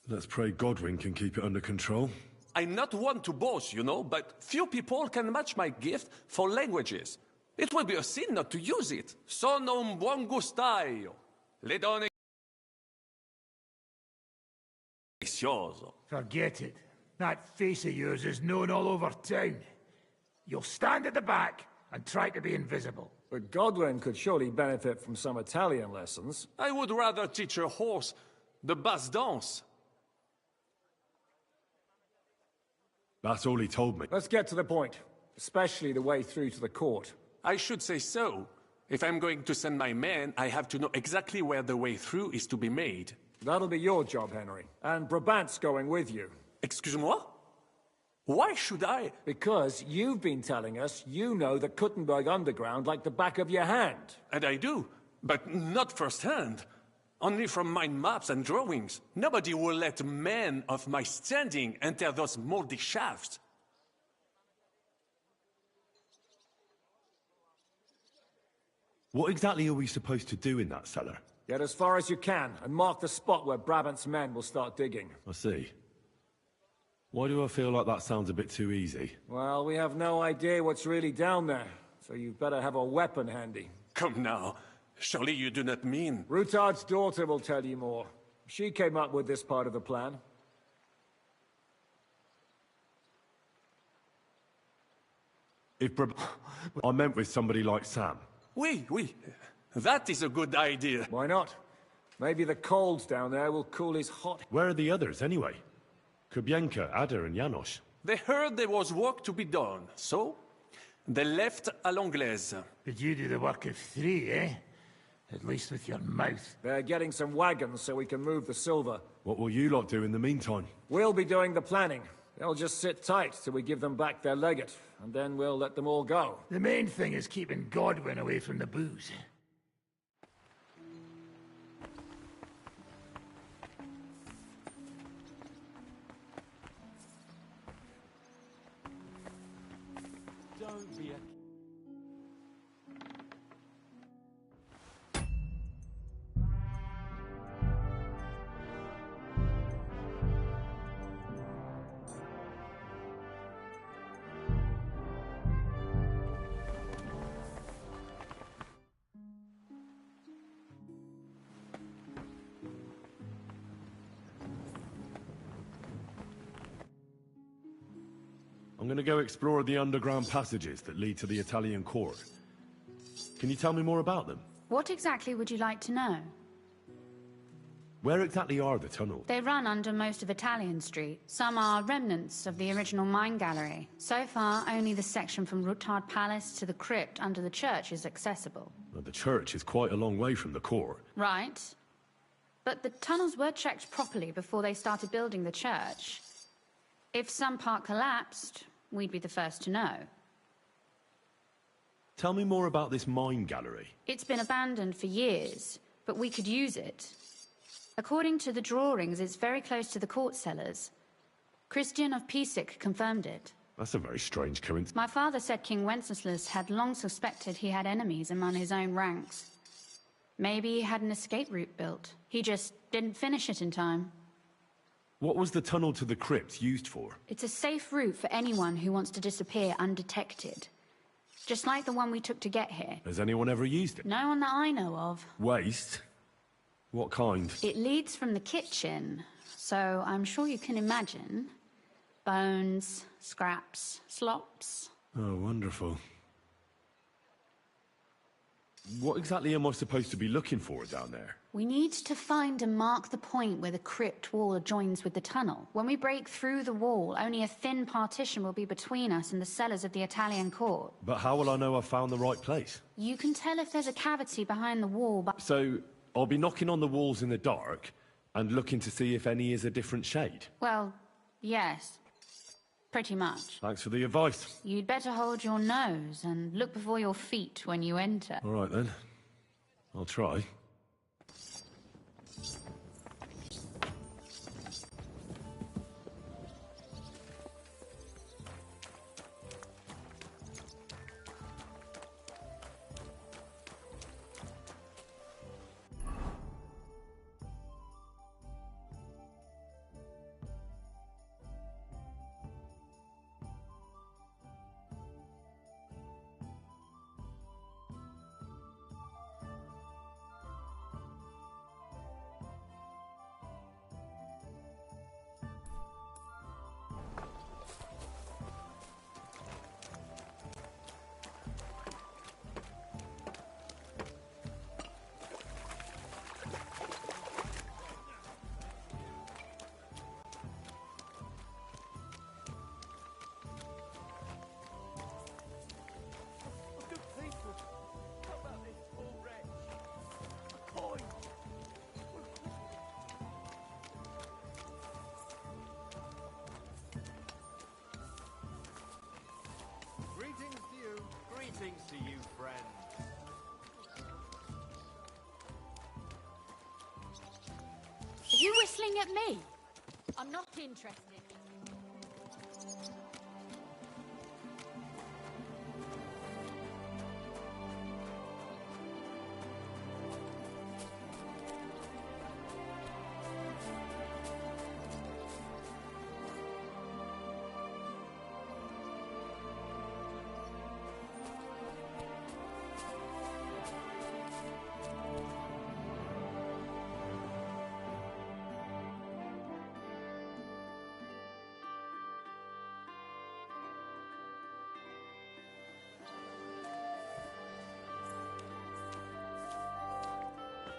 Let's pray Godwin can keep it under control.
I'm not one to boast, you know, but few people can match my gift for languages. It would be a sin not to use it. Sono un buon gustaio. Le donne... Delicioso.
Forget it. That face of yours is known all over town. You'll stand at the back and try to be invisible.
But Godwin could surely benefit from some Italian lessons.
I would rather teach a horse the basse danse.
That's all he told me.
Let's get to the point, especially the way through to the court.
I should say so. If I'm going to send my men, I have to know exactly where the way through is to be made.
That'll be your job, Henry. And Brabant's going with you.
Excuse-moi? Why should I?
Because you've been telling us you know the Kuttenberg underground like the back of your hand.
And I do, but not firsthand. Only from my maps and drawings. Nobody will let men of my standing enter those moldy shafts.
What exactly are we supposed to do in that cellar?
Get as far as you can, and mark the spot where Brabant's men will start digging.
I see. Why do I feel like that sounds a bit too easy?
Well, we have no idea what's really down there, so you'd better have a weapon handy.
Come now. Surely you do not mean...
Rutard's daughter will tell you more. She came up with this part of the plan.
If I meant with somebody like Sam.
Oui. That is a good idea.
Why not? Maybe the cold down there will cool his hot...
Where are the others, anyway? Kubienka, Ada, and Janos.
They heard there was work to be done, so they left à l'anglaise.
Did you do the work of 3, eh? At least with your mouth.
They're getting some wagons so we can move the silver.
What will you lot do in the meantime?
We'll be doing the planning. They'll just sit tight till we give them back their legate, and then we'll let them all go.
The main thing is keeping Godwin away from the booze.
Don't be a...
I'm gonna go explore the underground passages that lead to the Italian court. Can you tell me more about them?
What exactly would you like to know?
Where exactly are the tunnels?
They run under most of Italian Street. Some are remnants of the original mine gallery. So far, only the section from Rutard Palace to the crypt under the church is accessible.
Well, the church is quite a long way from the court.
Right. But the tunnels were checked properly before they started building the church. If some part collapsed, we'd be the first to know.
Tell me more about this mine gallery.
It's been abandoned for years, but we could use it. According to the drawings, it's very close to the court cellars. Christian of Pisek confirmed it.
That's a very strange coincidence.
My father said King Wenceslas had long suspected he had enemies among his own ranks. Maybe he had an escape route built. He just didn't finish it in time.
What was the tunnel to the crypt used for?
It's a safe route for anyone who wants to disappear undetected. Just like the one we took to get here.
Has anyone ever used it?
No one that I know of.
Waste? What kind?
It leads from the kitchen, so I'm sure you can imagine. Bones, scraps, slops.
Oh, wonderful. What exactly am I supposed to be looking for down there?
We need to find and mark the point where the crypt wall joins with the tunnel. When we break through the wall, only a thin partition will be between us and the cellars of the Italian court.
But how will I know I've found the right place?
You can tell if there's a cavity behind the wall, but...
So, I'll be knocking on the walls in the dark and looking to see if any is a different shade?
Well, yes. Pretty much.
Thanks for the advice.
You'd better hold your nose and look before your feet when you enter.
All right then. I'll try.
Greetings to you, friend.
Are you whistling at me? I'm not interested.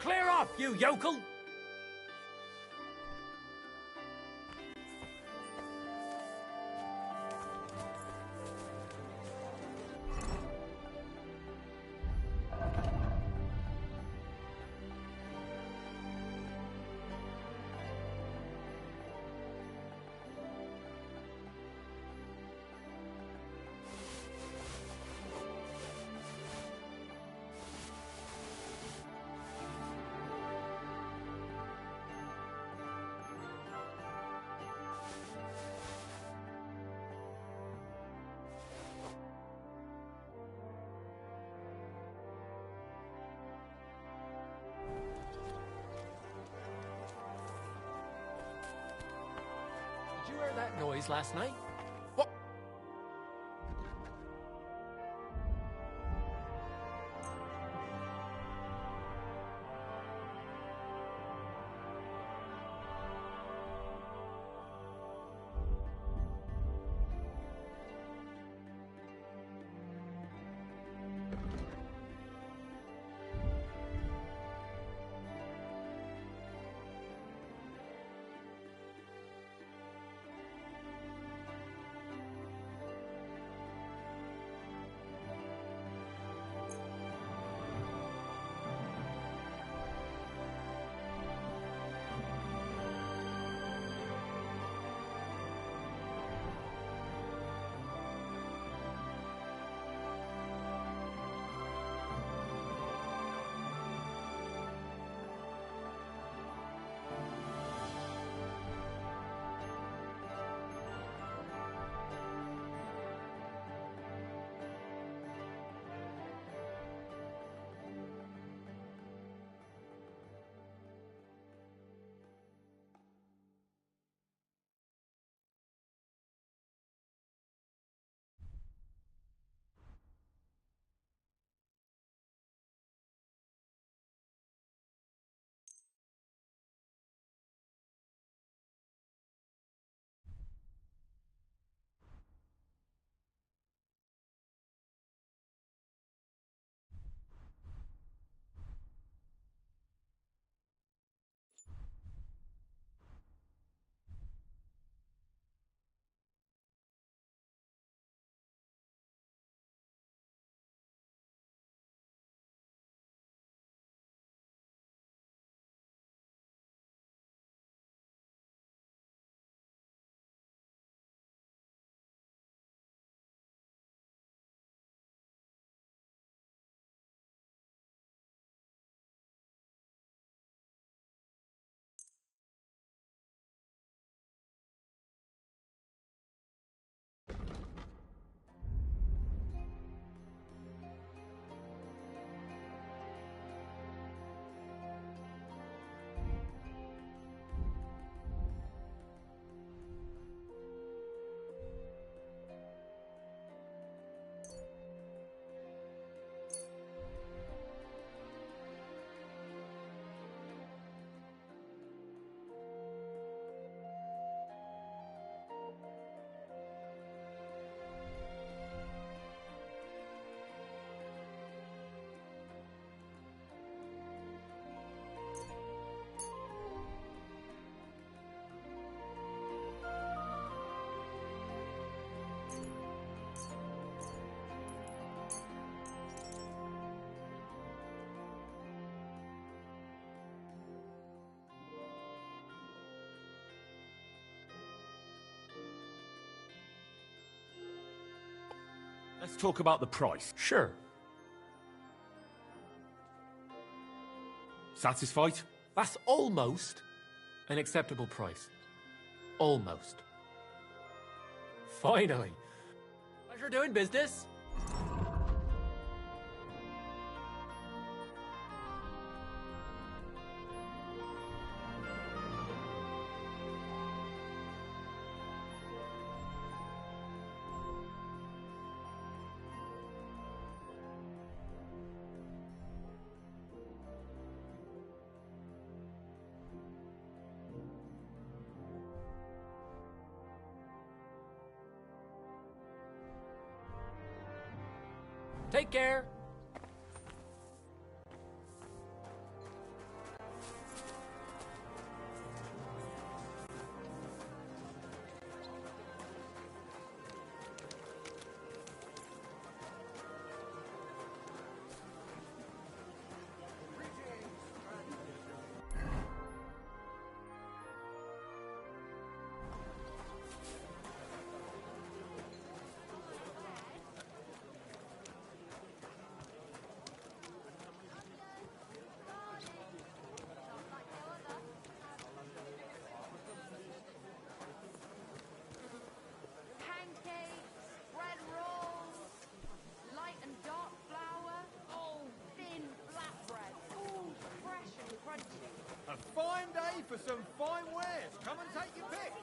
Clear off, you yokel! Did you hear that noise last night? What?
Let's talk about the price.
Sure.
Satisfied?
That's almost an acceptable price. Almost. Finally. Pleasure doing business. Take care.
Pancakes, bread rolls, light and dark flour, thin flatbread, fresh and crunchy.
A fine day for some fine wares. Come and take your pick.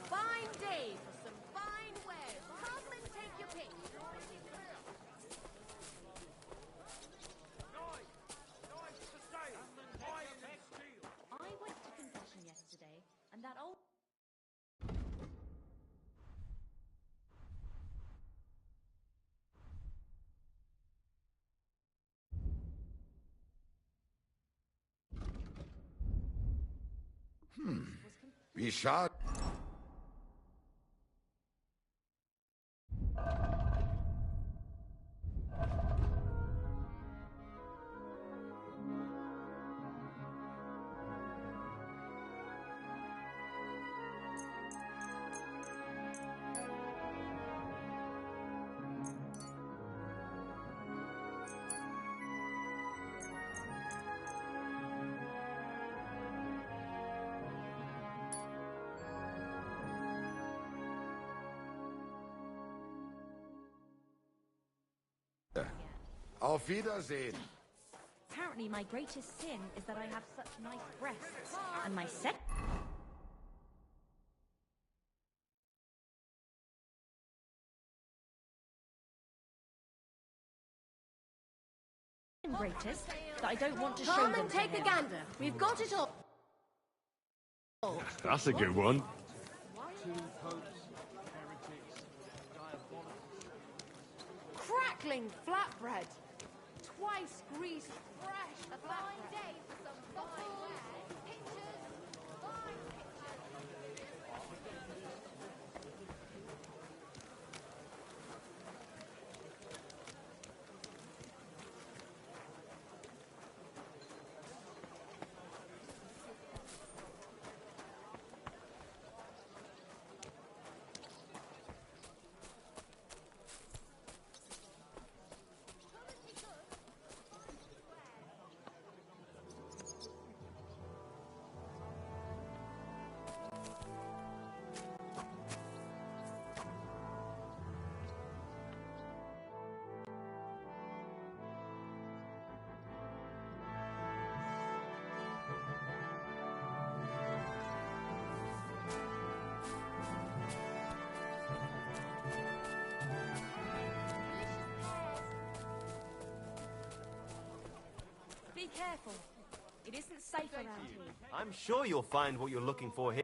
Fine day for some fine wares. Come and take your pick.
I went to confession yesterday, and that old...
Wie schade. Auf Wiedersehen.
Apparently my greatest sin is that I have such nice breasts. And my second greatest that I don't want to show
Come
them
and
to
take a
him.
gander. We've got it all.
That's a good one.
Crackling flatbread. Twice greased, fresh flatbread. Day for some fine wares. Pictures. Fine
Be careful. It isn't safe around here.
I'm sure you'll find what you're looking for here.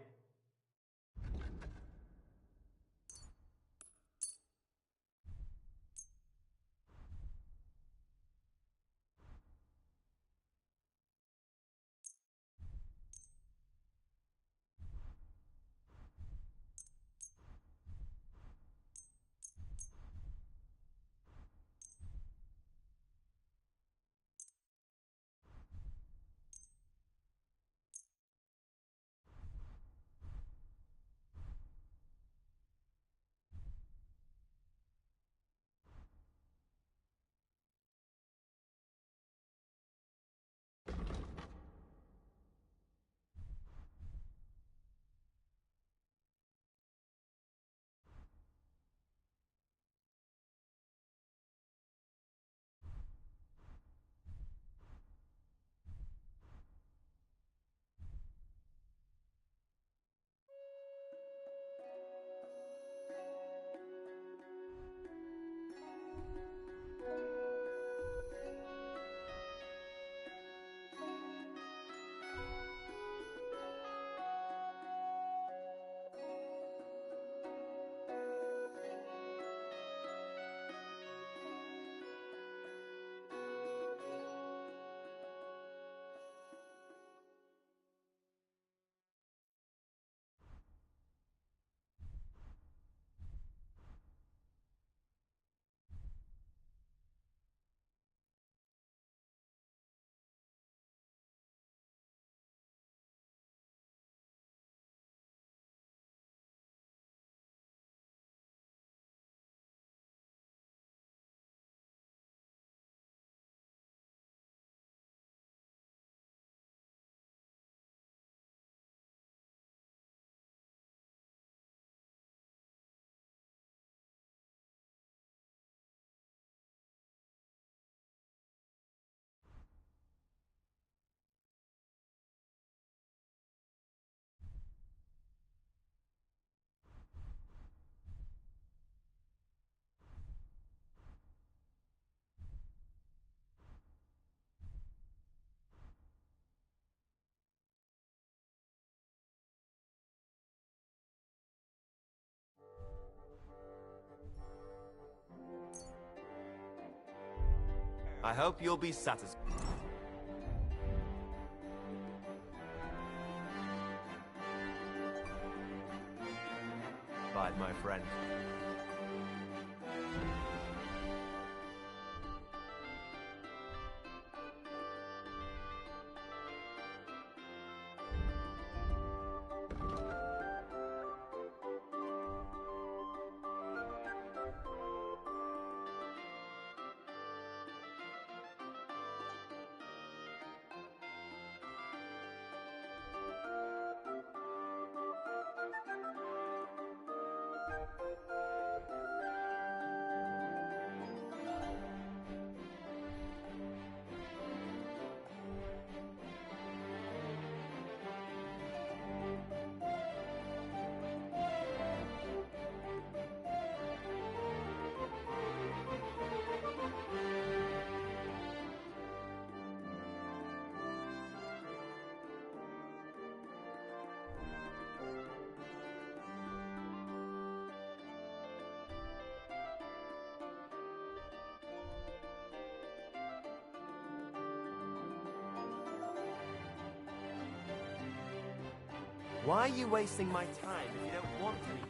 I hope you'll be satisfied. My friend. Why are you wasting my time if you don't want anything?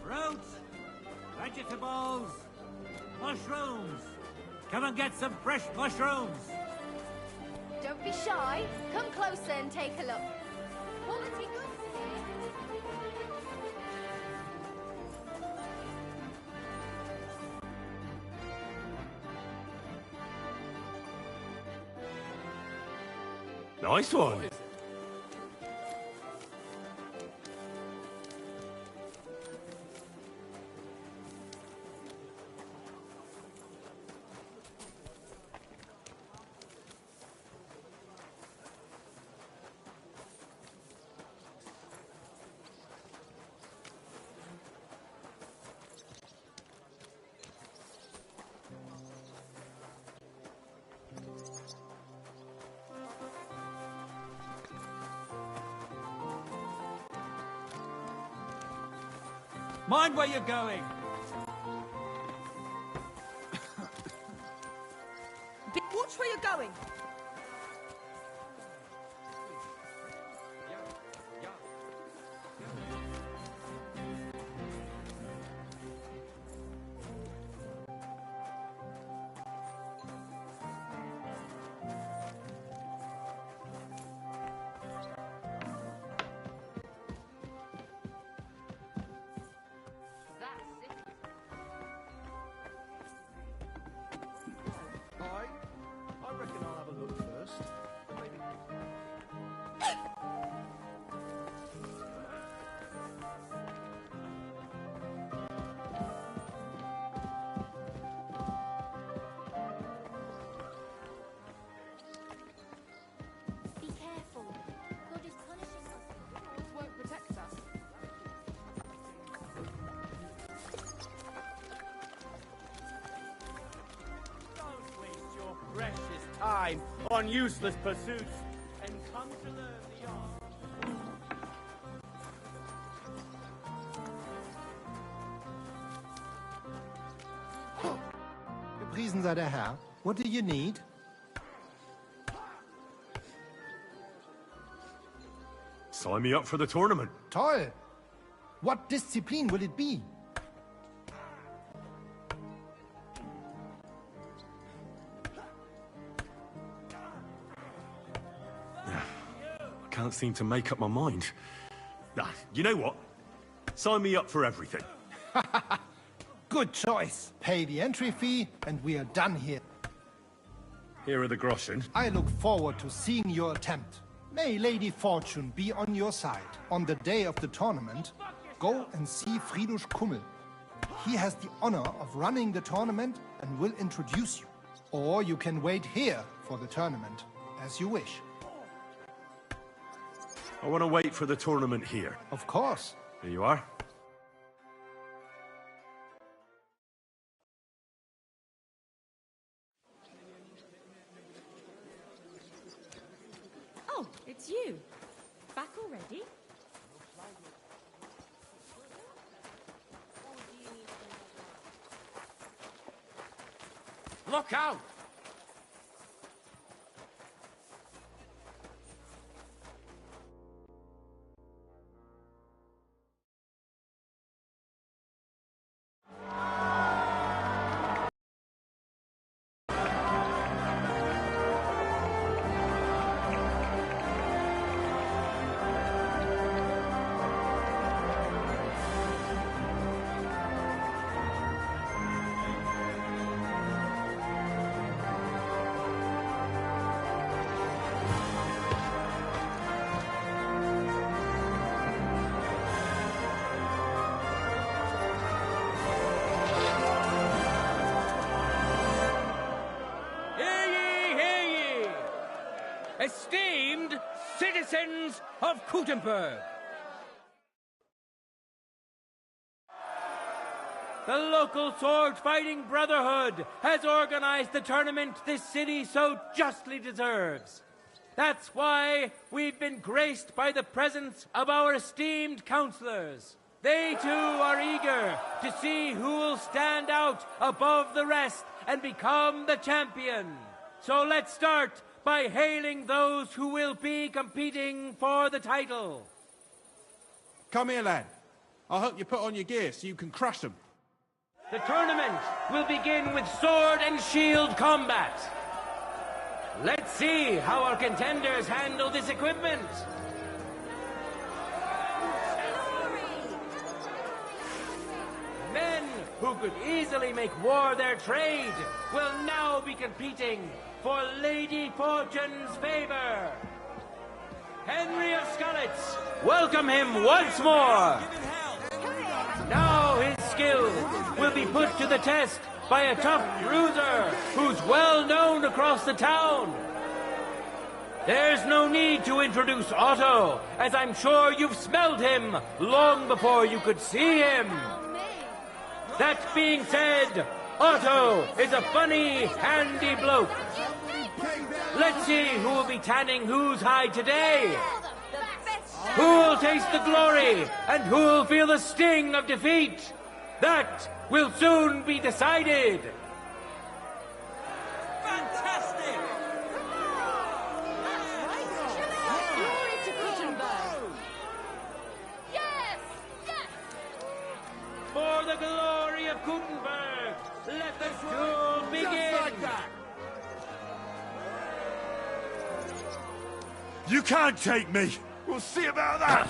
Fruits, vegetables, mushrooms. Come and get some fresh mushrooms.
Don't be shy. Come closer and take a look. Quality goods here.
Nice one.
Mind where you're going.
Watch where you're going.
I reckon I'll have a look first. Maybe.
Be careful. God is punishing us. This won't protect us.
Don't waste your precious time on useless pursuits and come to learn the art.
Gepriesen sei der Herr. What do you need?
Sign me up for the tournament.
Toll! What discipline will it be?
I can't seem to make up my mind. Nah, you know what? Sign me up for everything.
Good choice. Pay the entry fee and we are done here.
Here are the groschen.
I look forward to seeing your attempt. May Lady Fortune be on your side. On the day of the tournament, go and see Fridush Kummel. He has the honor of running the tournament and will introduce you. Or you can wait here for the tournament, as you wish.
I want to wait for the tournament here.
Of course.
Here you are.
Oh, it's you. Back already?
Look out! Esteemed citizens of Kuttenberg, the local sword-fighting brotherhood has organized the tournament this city so justly deserves. That's why we've been graced by the presence of our esteemed counselors. They too are eager to see who will stand out above the rest and become the champion. So let's start by hailing those who will be competing for the title.
Come here, lad. I'll help you put on your gear so you can crush them.
The tournament will begin with sword and shield combat. Let's see how our contenders handle this equipment. Men who could easily make war their trade will now be competing for Lady Fortune's favor. Henry of Skalitz, welcome him once more. Now his skill will be put to the test by a tough bruiser who's well known across the town. There's no need to introduce Otto, as I'm sure you've smelled him long before you could see him. That being said, Otto is a funny, handy bloke. Let's see who will be tanning whose hide today. Who will taste the glory and who will feel the sting of defeat? That will soon be decided.
Fantastic! Glory to Kuttenberg! Yes! Yes!
For the glory of Kuttenberg, let the duel begin!
Just like that! You can't take me! We'll see about that!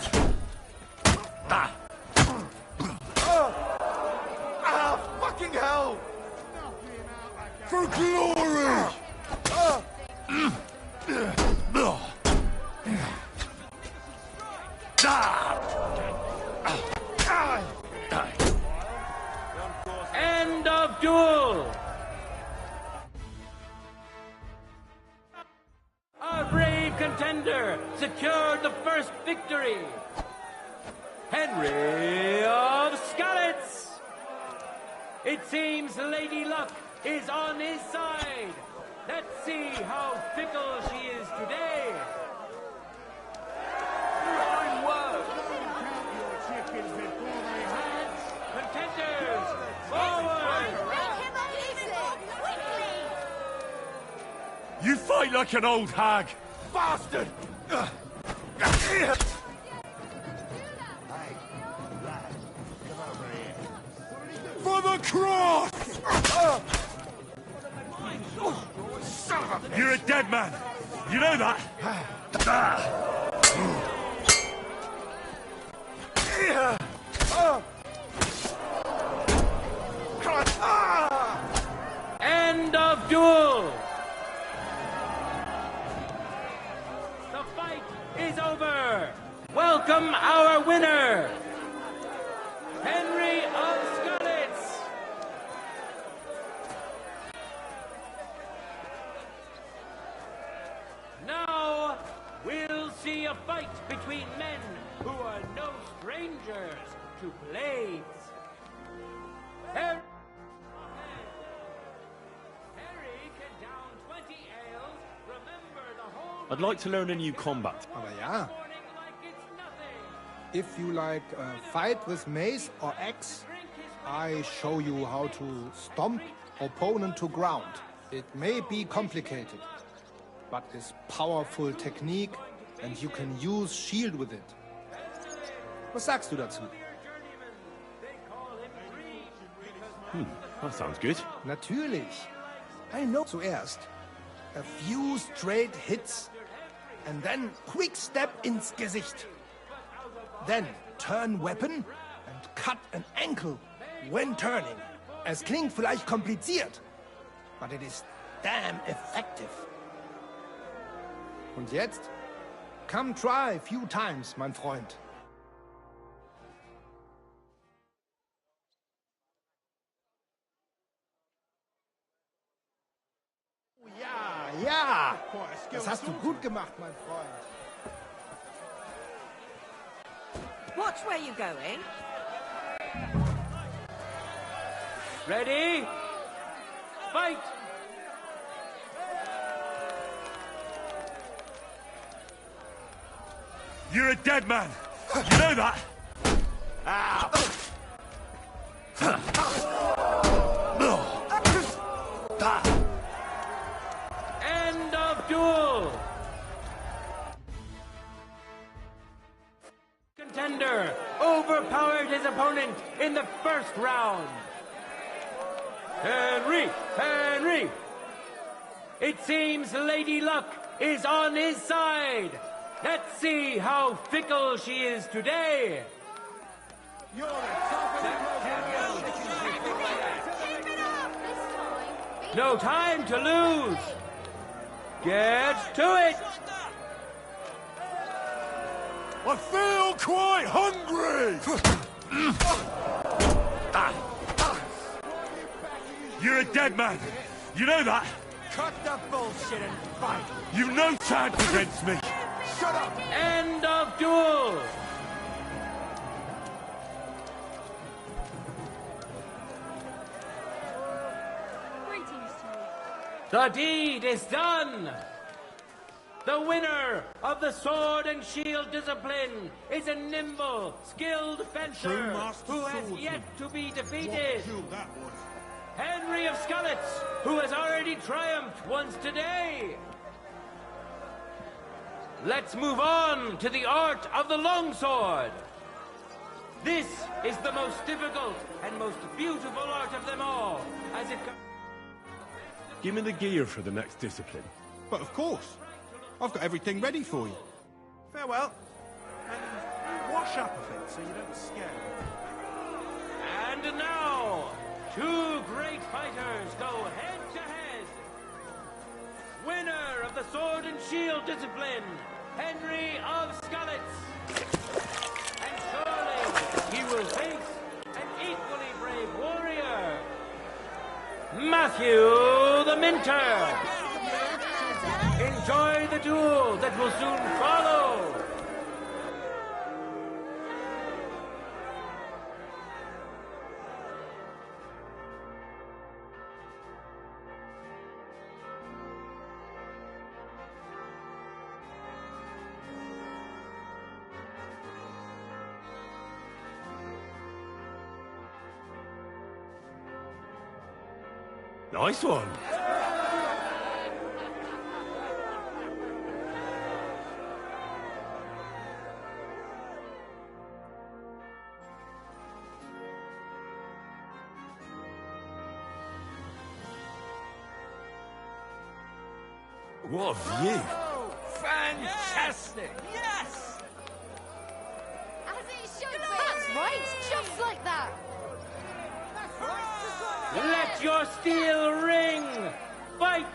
Fucking hell!
For glory!
End of duel! Our brave contender secured the first victory. Henry of Skalitz! It seems Lady Luck is on his side. Let's see how fickle she is today. Fine work. Count your chickens before they hatch. Contenders, forward!
Make him up even more quickly!
You fight like an old hag!
Bastard!
For the cross! You're a dead man. You know that?
End of duel! The fight is over! Welcome our winner! Henry of Skalitz! Now, we'll see a fight between between men who are no strangers to blades. Harry can down 20 ales. Remember the whole.
I'd like to learn a new combat.
Aber ja. If you like fight with mace or axe, I show you how to stomp opponent to ground. It may be complicated, but it's powerful technique and you can use shield with it. Was sagst du dazu?
That sounds good.
Natürlich. I know. Zuerst a few straight hits and then quick step ins Gesicht. Then turn weapon and cut an ankle when turning. Es klingt vielleicht kompliziert, but it is damn effective. Und jetzt? Come try a few times, mein Freund. Ja, ja! Das hast du gut gemacht, mein Freund.
Watch where you're going.
Ready? Fight!
You're a dead man. You know that?
End of duel! Contender overpowered his opponent in the first round. Henry! It seems Lady Luck is on his side. Let's see how fickle she is today. No time to lose. Get to it.
I feel quite hungry!
You're a dead man. You know that?
Cut the bullshit and fight.
You've no chance against me.
Shut up!
End of duel.
Greetings to you.
The deed is done. The winner of the sword and shield discipline is a nimble, skilled fencer who has yet to be defeated. Henry of Scullets, who has already triumphed once today. Let's move on to the art of the longsword. This is the most difficult and most beautiful art of them all, as it...
Give me the gear for the next discipline.
But of course. I've got everything ready for you.
Farewell. And wash up a bit so you don't scare me.
And now, two great fighters go head to head. Winner of the sword and shield discipline, Henry of Scullets. And surely he will face an equally brave warrior, Matthew the Minter. Enjoy the duel that will soon follow.
Nice one. What a view!
Fantastic!
Yes!
As it should be. That's right, just like that.
Let your steel ring! Fight!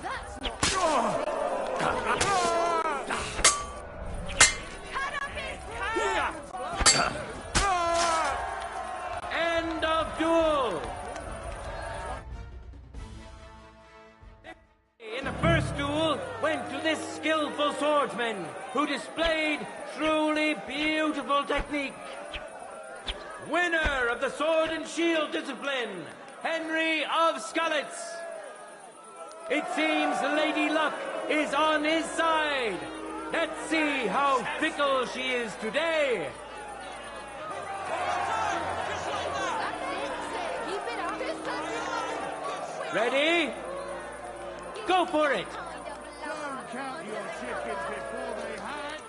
That's not...
End of duel! the first duel went to this skillful swordsman who displayed truly beautiful technique. Winner of the sword and shield discipline, Henry of Skalitz. It seems Lady Luck is on his side. Let's see how fickle she is today. Ready? Go for it!
Don't count your chickens before they hatch.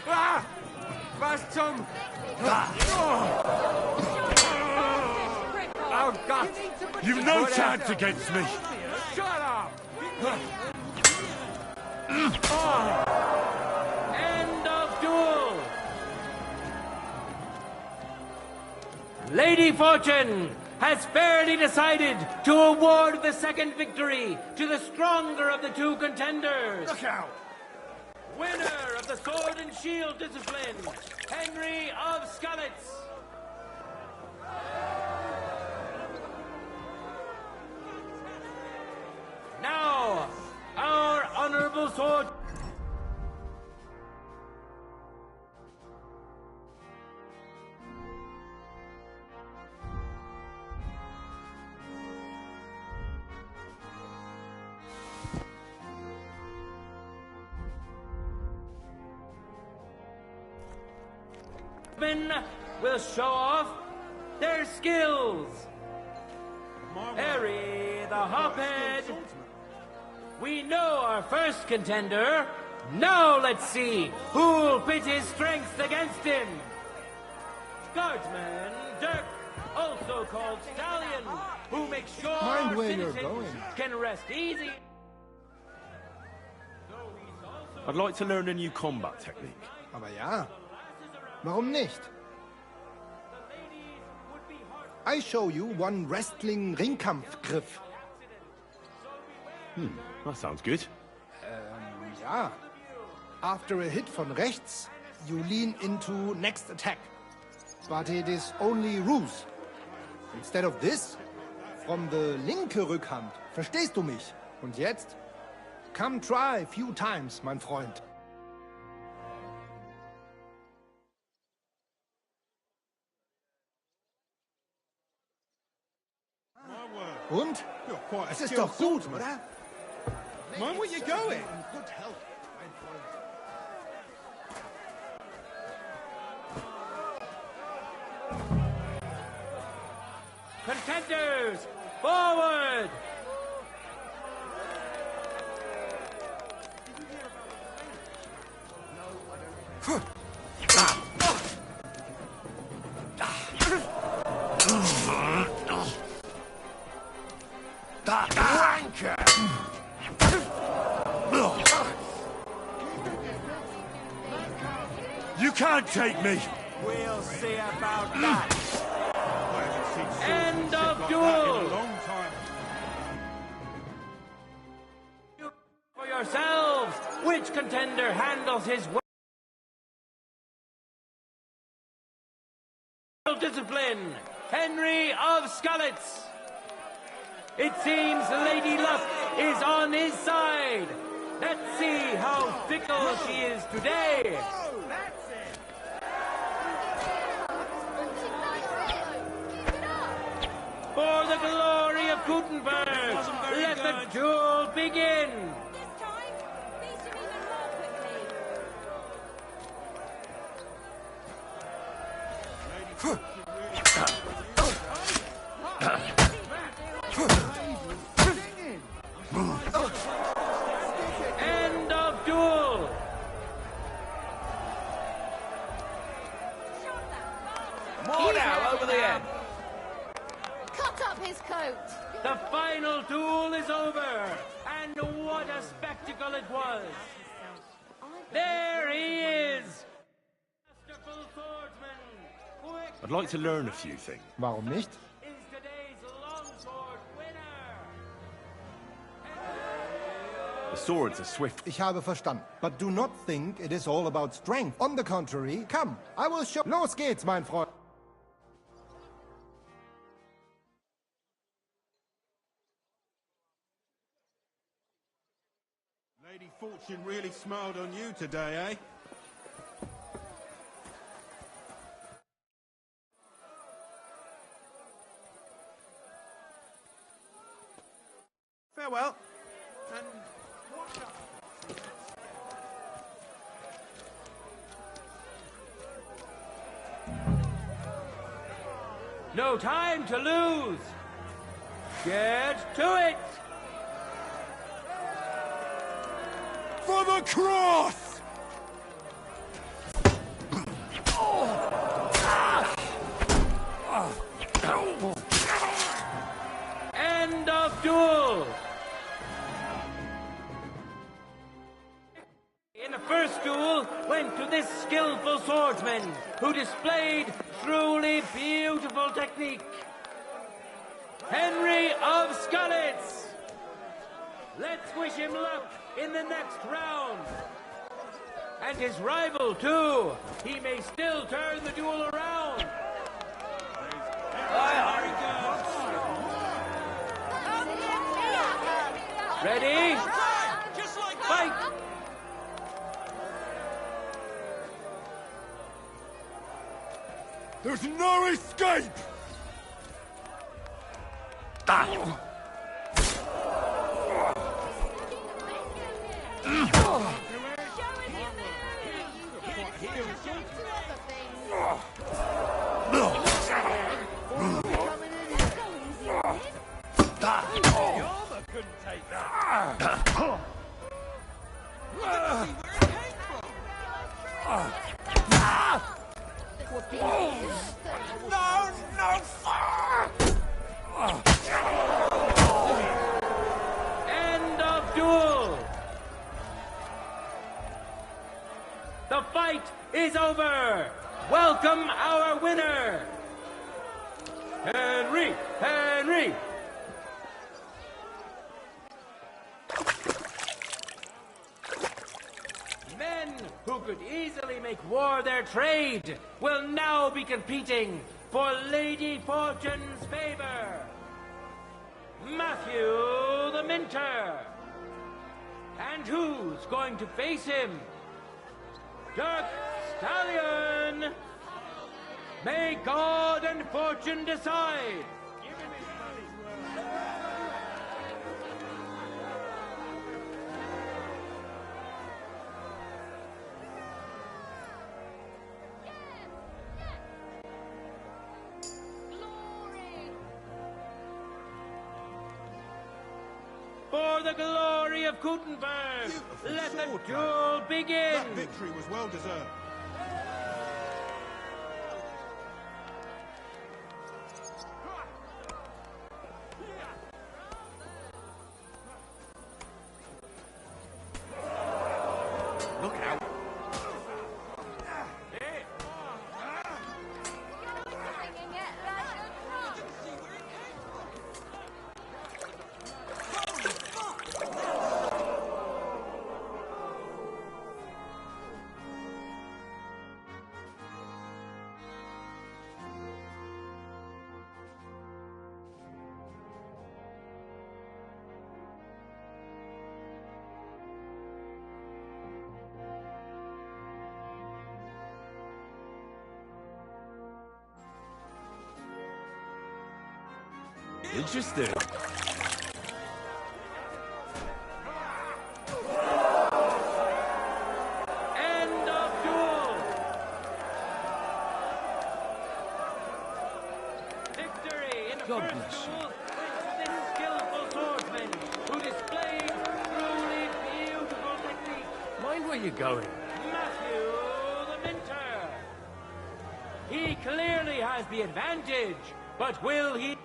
Ah! Was zum...
Oh, God! You've no chance against me!
Shut up!
End of duel! Lady Fortune has fairly decided to award the second victory to the stronger of the two contenders.
Look out!
Winner of the sword and shield discipline, Henry of Skalitz. Now, our honorable sword... will show off their skills. Harry the Hophead. We know our first contender. Now let's see who'll pit his strength against him. Guardsman Dirk, also called Stallion, who makes sure
Mind
our
where you're
citizens
going.
can rest easy.
I'd like to learn a new combat technique.
Aber ja, warum nicht? I show you one wrestling Ringkampfgriff.
That sounds good.
Ja. After a hit von rechts, you lean into next attack. But it is only ruse. Instead of this, from the linke Rückhand. Verstehst du mich? Und jetzt? Come try a few times, mein Freund. Und? Es ist doch gut, oder?
Mind where you're going.
Good health, mein Freund.
Contenders, forward!
You can't take me!
We'll see about that.
End of duel! For yourselves, which contender handles his discipline? Henry of Skalitz. It seems Lady Luck is on his side. Let's see how fickle she is today. For the glory of Gutenberg, let the duel begin. End of duel.
More now, over the end.
Cut up his coat.
The final duel is over, and what a spectacle it was. There he is, masterful swordsman, who
I'd like to learn a few things.
Warum nicht?
The swords are swift.
Ich habe verstanden. But do not think it is all about strength. On the contrary, come, I will show... Los geht's, mein Freund.
Lady Fortune really smiled on you today, eh? Farewell. And watch out.
No time to lose! Get to it!
For the cross!
End of duel! In the first duel went to this skillful swordsman who displayed truly beautiful technique. Henry of Skalitz! Let's wish him luck in the next round. And his rival, too. He may still turn the duel around. Ready? Fight!
There's no escape!
Couldn't take that.
End of duel! The fight is over! Welcome our winner! Henry! Henry! Men who could easily make war their trade will now be competing for Lady Fortune's favor. Matthew the Minter. And who's going to face him? Dirk Stallion. May God and Fortune decide. For the glory of Gutenberg, let the duel begin!
That victory was well deserved.
Look out.
Interesting.
End of duel! Victory in the
God
first
bless you.
duel went to this skillful swordsman who displayed truly beautiful technique.
Mind where you're going.
Matthew the Minter. He clearly has the advantage, but will he...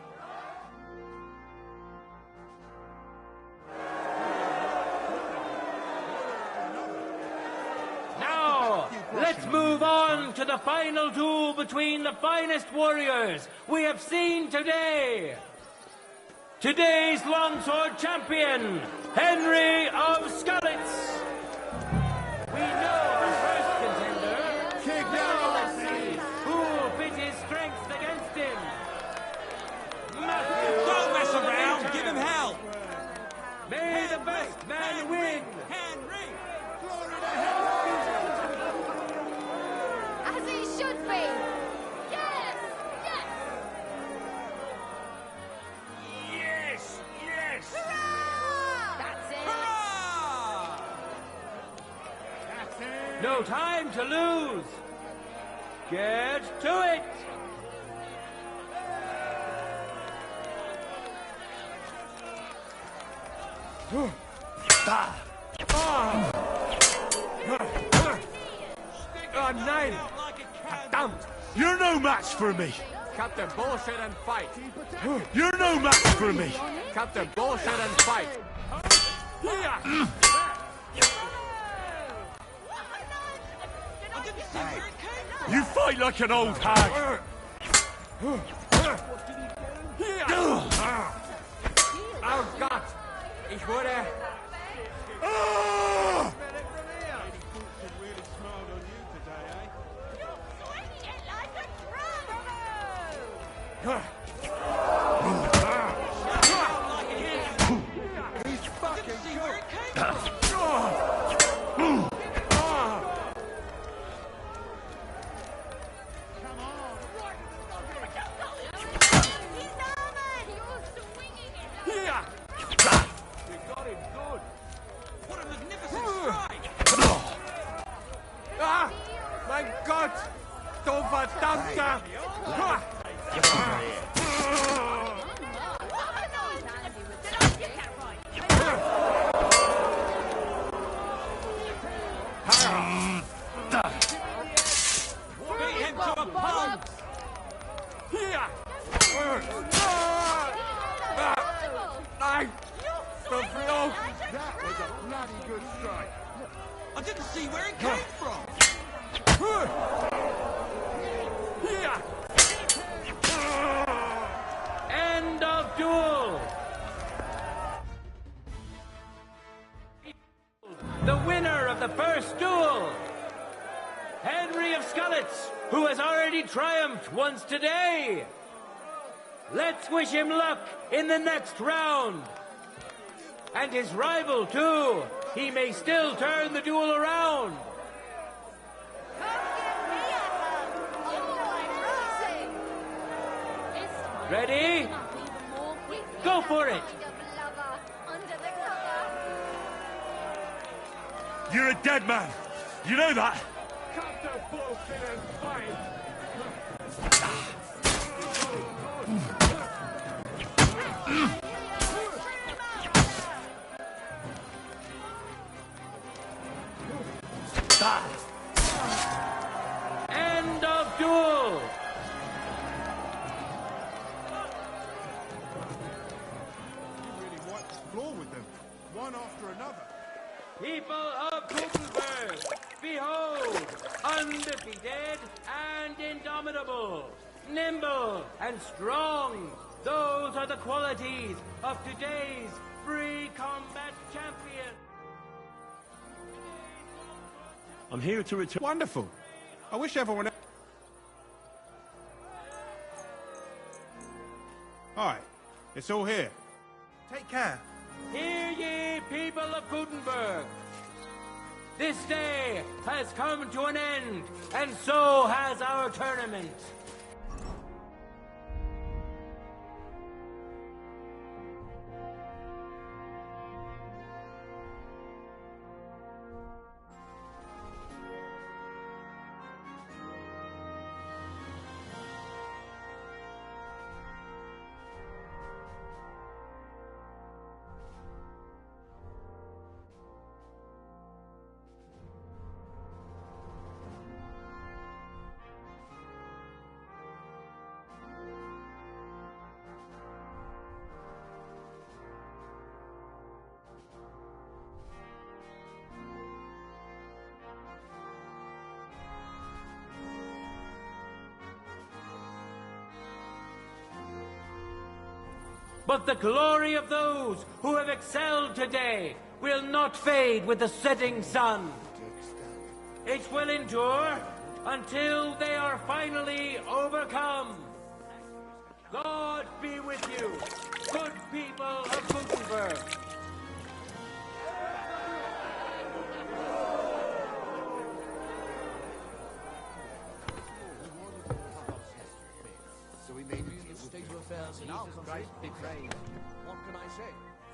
Now, let's move on to to the final duel between the finest warriors we have seen today. Today's longsword champion, Henry of Skalitz. We know our first contender. Now let's see who will pit his strengths against him.
Don't mess around, give him hell.
May the best man win.
Henry!
As it should be. Yes! Yes!
Yes! Yes!
That's it.
No time to lose. Get to it.
Oh, nein! Verdammt! You're no match for me!
Captain Bullshit and fight!
You're no match for me!
Captain Bullshit and fight!
You fight like an old hag!
Oh Gott! Ich wurde...
He's fucking
Mein Gott! Du verdammter!
Beat him to a pulp!
Nein! Verflucht!
That was a bloody good strike!
I didn't see where it came from!
End of duel. The winner of the first duel, Henry of Skalitz, who has already triumphed once today. Let's wish him luck in the next round. And his rival, too. He may still turn the duel around. Ready? Go for it!
You're a dead man! You know that?
Captain Bullshit and fight!
End of duel!
Really wiped the floor with them, one after another.
People of Gutenberg, behold, undefeated and indomitable, nimble and strong. Those are the qualities of today's free combat champion.
I'm here to return.
Wonderful. I wish everyone else... All right, it's all here.
Take care.
Hear ye, people of Gutenberg. This day has come to an end, and so has our tournament. but the glory of those who have excelled today will not fade with the setting sun. It will endure until they are finally overcome. God be with you, good people of Gutenberg.
So we made it to the state of affairs in Jesus Christ be praised. What can I say?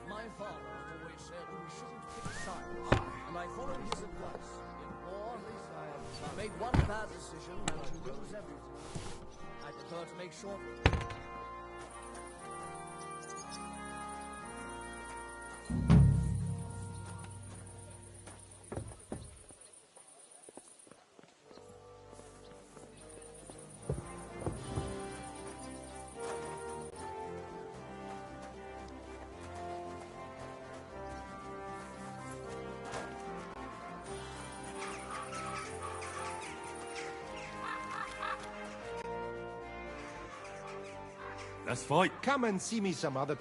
My father always said we shouldn't pick sides, and I followed his advice. In war, I made one bad decision and you lose everything. I prefer to make short.
Let's fight.
Come and see me some other...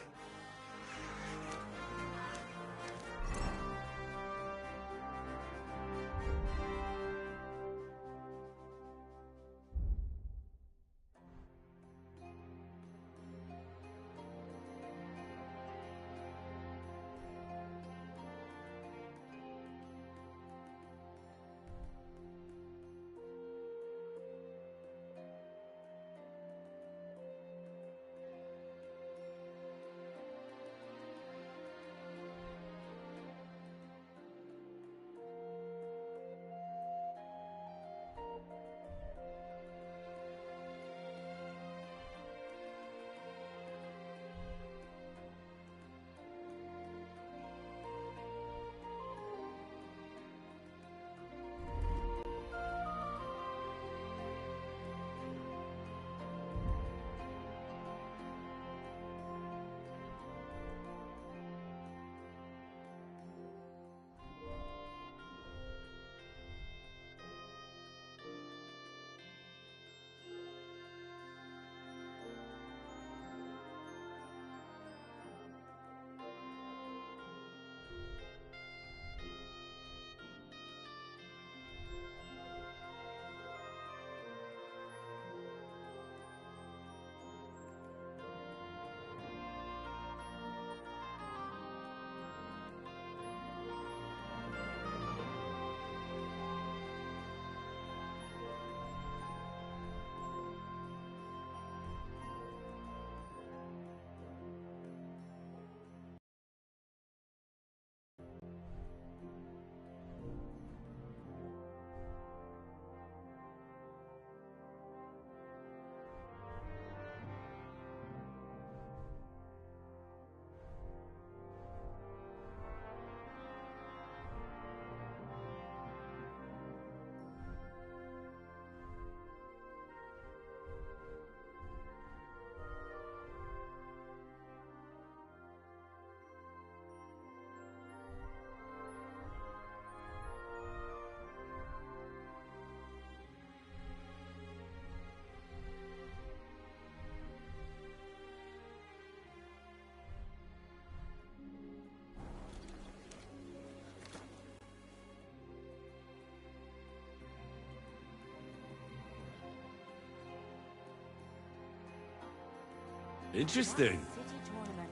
Interesting.
City tournament.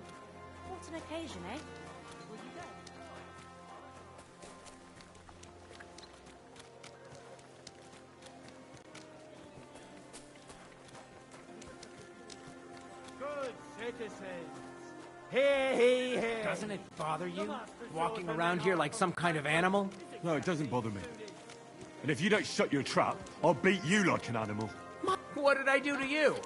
What an occasion, eh? Will you go?
Good citizens. Hey, hey, hey.
Doesn't it bother you? Walking around here like some kind of animal?
No, it doesn't bother me. And if you don't shut your trap, I'll beat you like an animal.
What did I do to you?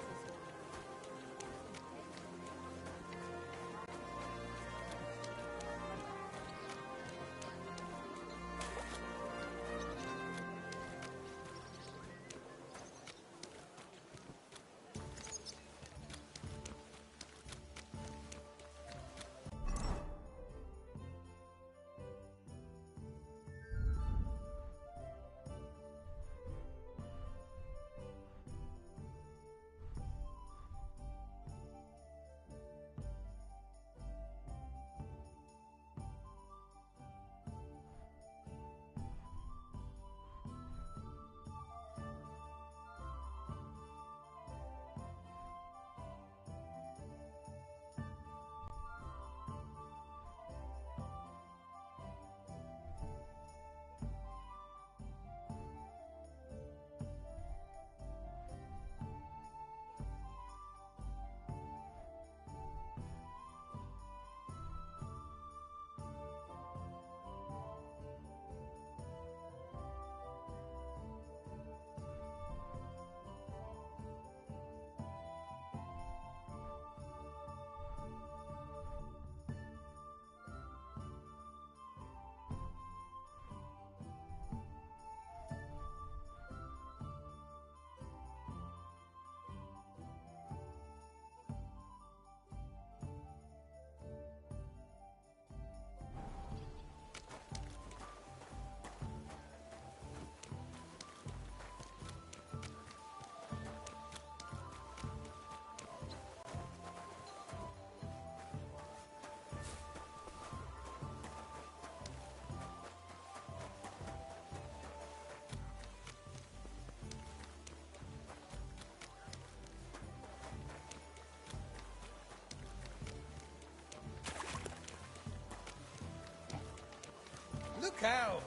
cow.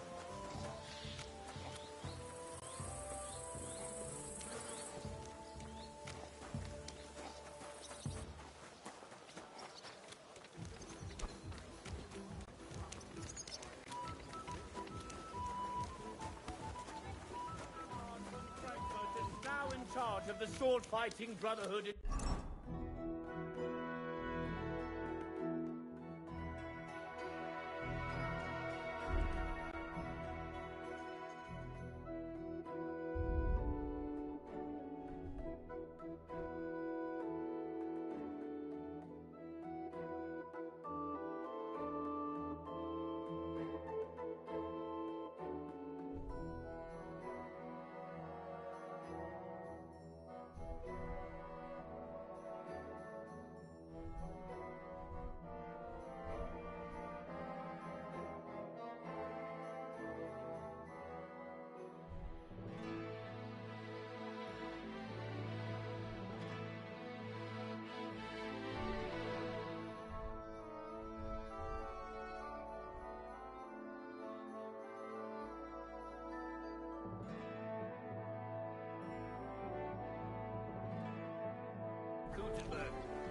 Now in charge of the sword-fighting brotherhood.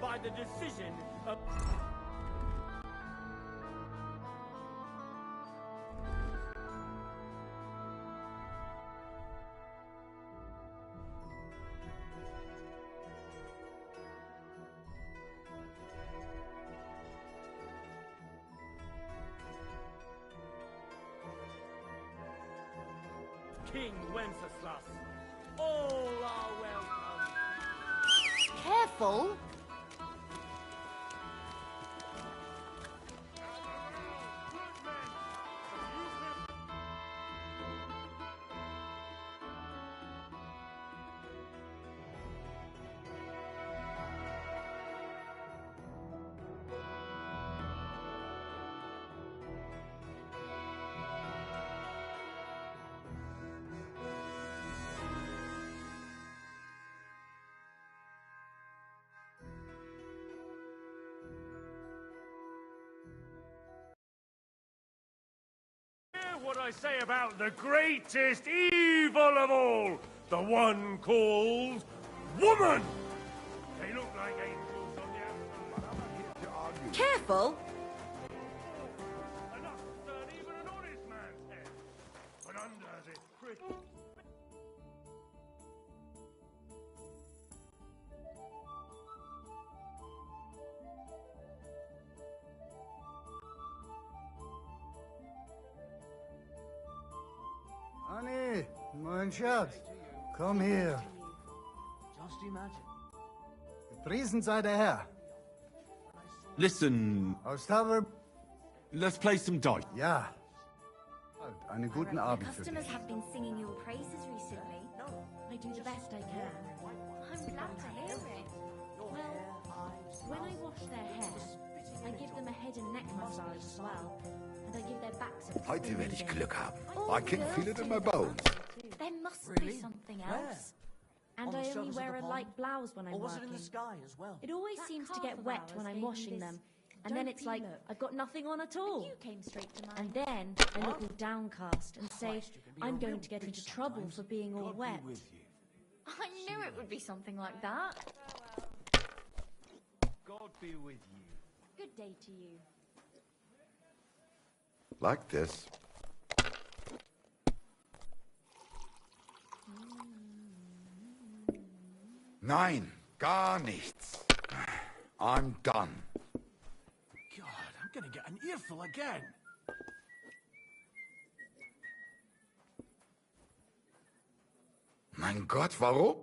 By the decision of... King Wenceslas. All are welcome.
Careful!
What I say about the greatest evil of all, the one called woman. They look like angels on the outside.
Careful!
Enough to turn even an honest man's head. But under this crystal.
Annie, mein Schatz, komm hier.
Just imagine.
Gepriesen sei der Herr.
Listen,
Aus Tower...
let's play some dice.
Ja. Einen guten Abend für
Customers
dich.
have been singing your praises recently. I do the best I can. I'm glad to hear it. Well, when I wash their hair, I give them a head and neck massage as well. And I give their backs a
Heute werde ich Glück haben.
Oh,
I can feel it in my bones.
There must
Really?
be something
Where?
else. And
On the
I only
surface of
wear
the
a
pond?
light blouse when I'm
Or was
working.
it in the sky as well?
It always
That
seems to
calf
get
of
wet
ours
when I'm
gave me
washing
this
them. And then it's like,
look.
I've got nothing on at all.
You came straight to
And
mind.
then I look all downcast and say,
Christ, you can be a
I'm
real
going to get
bitch
into trouble
sometimes.
for being all
God
wet.
be with you.
I knew it would be something like that.
God be with you.
Good day to you.
Like this. Nein, gar nichts. I'm done.
God, I'm gonna get an earful again.
Mein Gott, warum?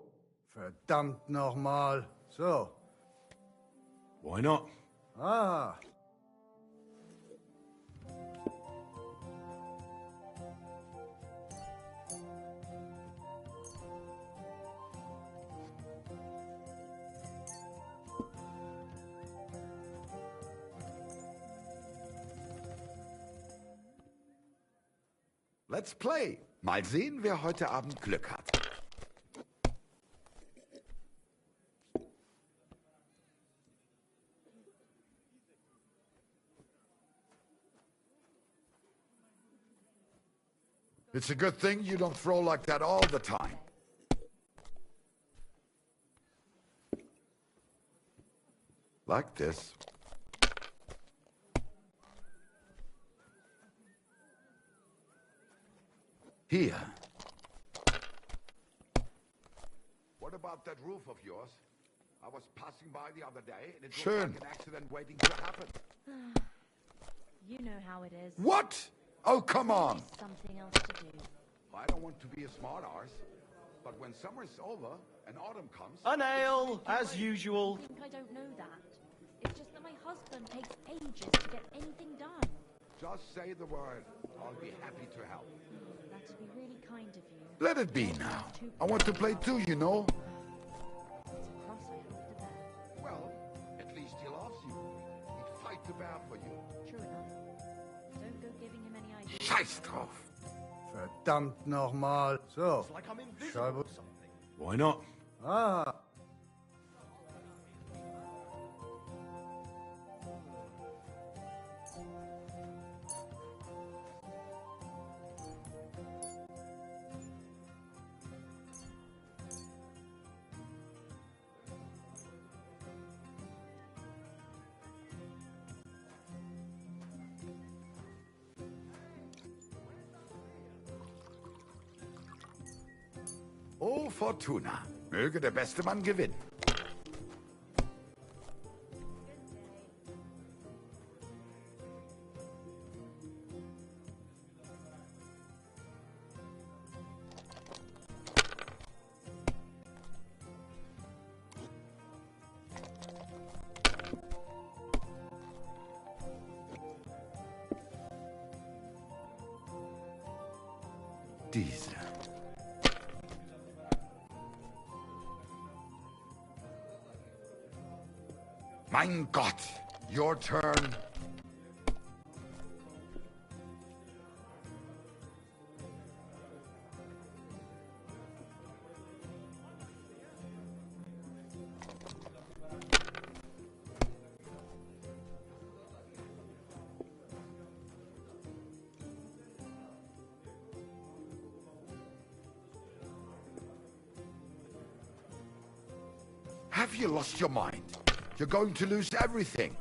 Verdammt nochmal. So.
Why not?
Ah.
Let's play. Mal sehen, wer heute Abend Glück hat. It's a good thing you don't throw like that all the time. Like this. Here. What about that roof of yours? I was passing by the other day and it looked like an accident waiting to happen.
You know how it is.
What? Oh, come on.
There's something else to do.
I don't want to be a smart arse, but when summer's over and autumn comes...
A nail, as usual.
I think I don't know that. It's just that my husband takes ages to get anything done.
Just say the word. I'll be happy to help.
That would be really kind of you.
Let it be now. I want to play too, you know.
It's a cross I have to bear.
Well, at least he loves you. He'd fight to bear for you.
True enough. Don't go giving him any ideas.
Scheiß drauf.
Verdammt nochmal. So.
It's like I'm invisible
Shall we...
or something.
Why not?
Ah.
Oh, Fortuna. Möge der beste Mann gewinnen. Diese. Mein Gott, your turn. Have you lost your mind? You're going to lose everything.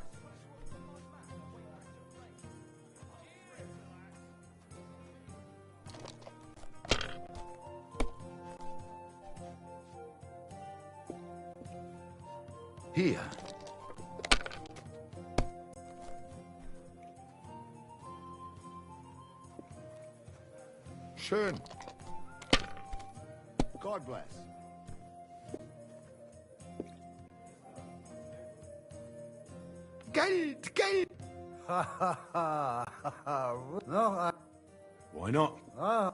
Here. Schön.
God bless.
Geld, Geld!
Ha ha ha ha. No,
Why not?
Ah.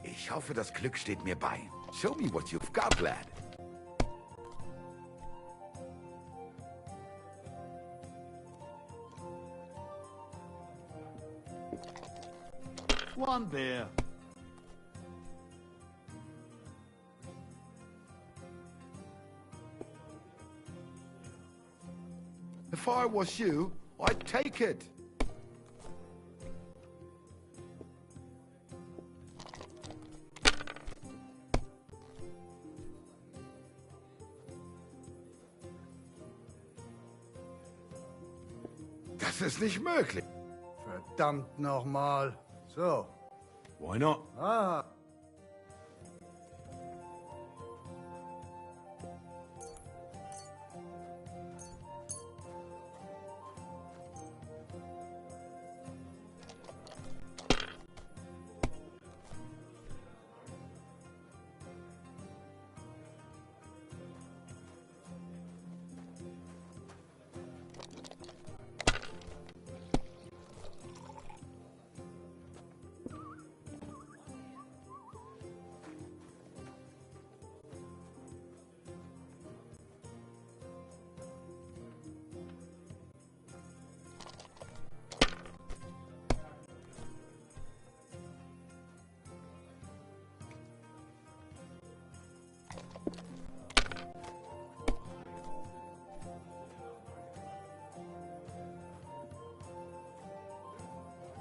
Ich hoffe, das Glück steht mir bei. Show me what you've got, lad.
One beer.
If I was you, I'd take it. Das ist nicht möglich.
Verdammt nochmal. So.
Why not?
Ah.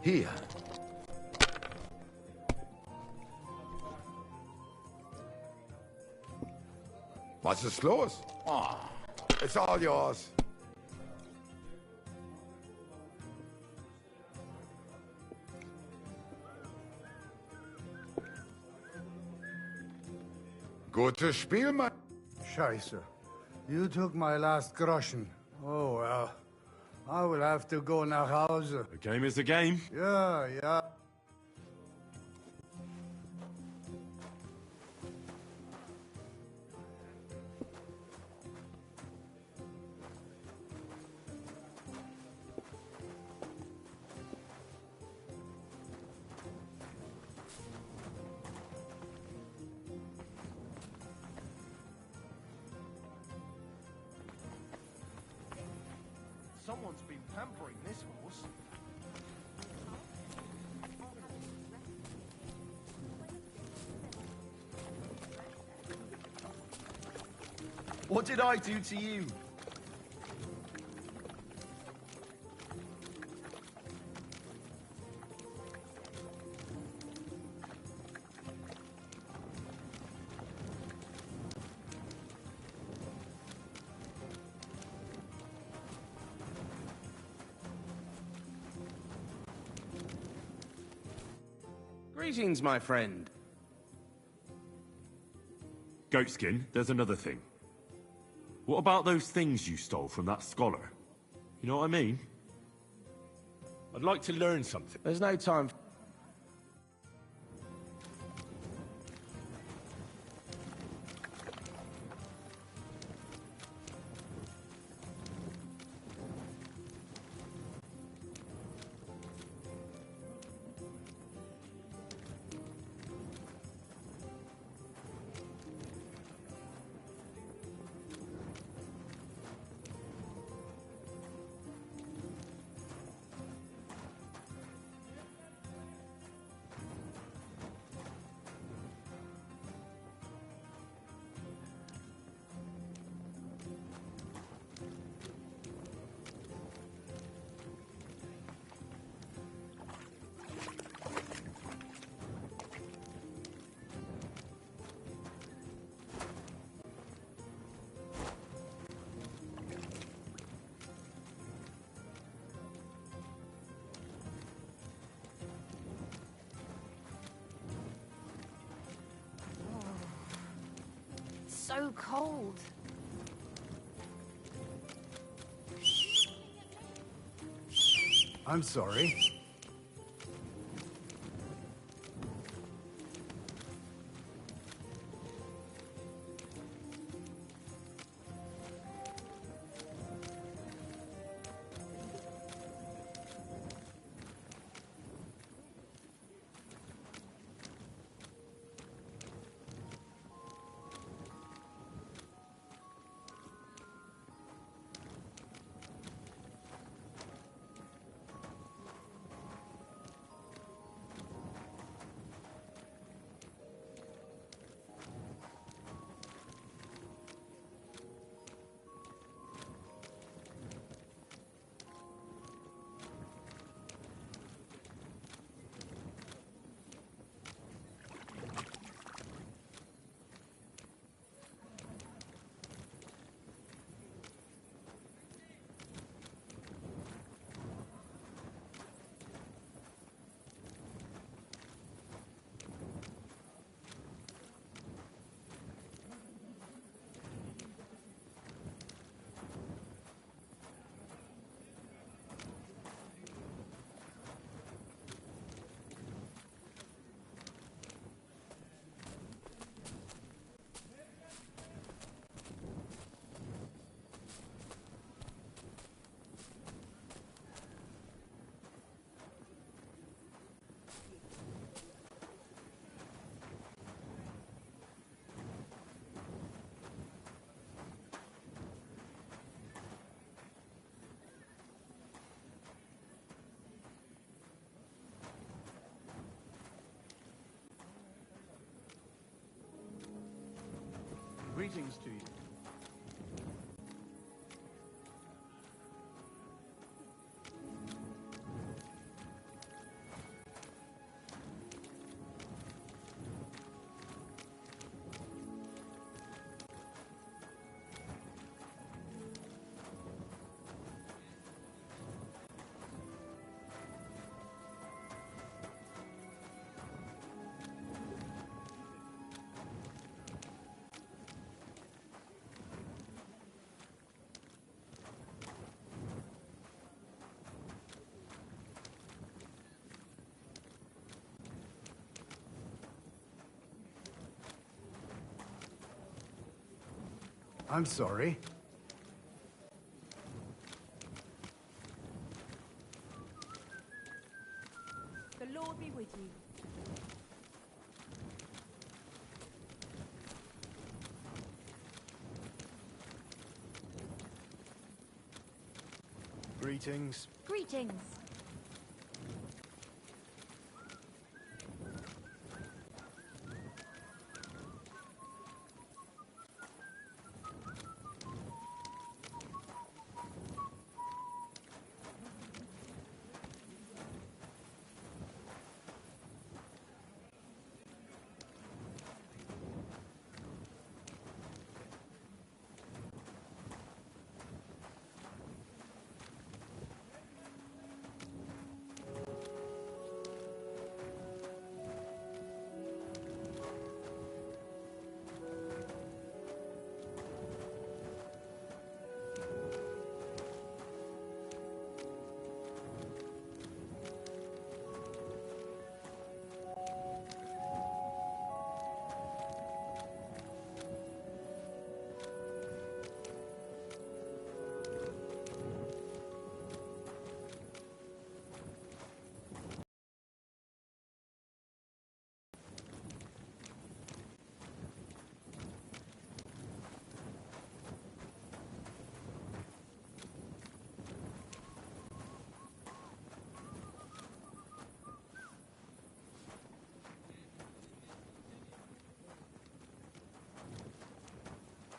Here. Was ist los? Oh, it's all yours. Gutes Spiel, mein...
Scheiße. You took my last groschen. Oh, well. I will have to go nach Hause.
A game is a game.
Yeah, yeah.
Someone's been pampering this horse. What did I do to you?
Greetings, my friend.
Goatskin, there's another thing. What about those things you stole from that scholar? You know what I mean? I'd like to learn something.
There's no time.
So cold.
I'm sorry.
Greetings to you.
I'm sorry.
The Lord be with you.
Greetings.
Greetings.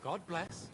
God bless.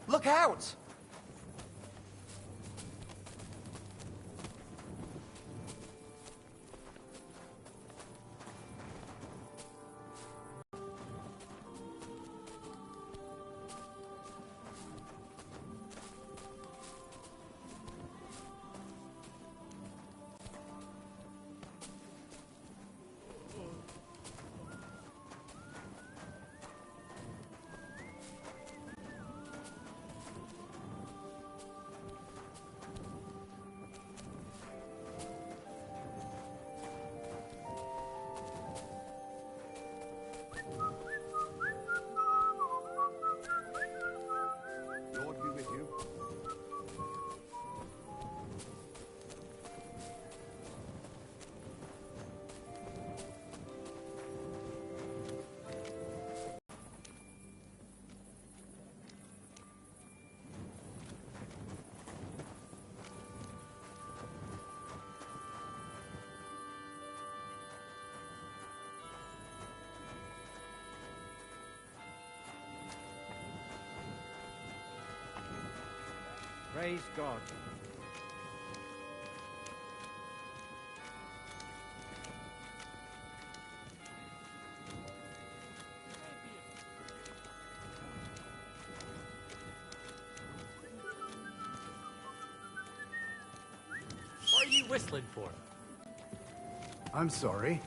Look out!
Lord be with you.
Praise God. What are you whistling for?
I'm sorry.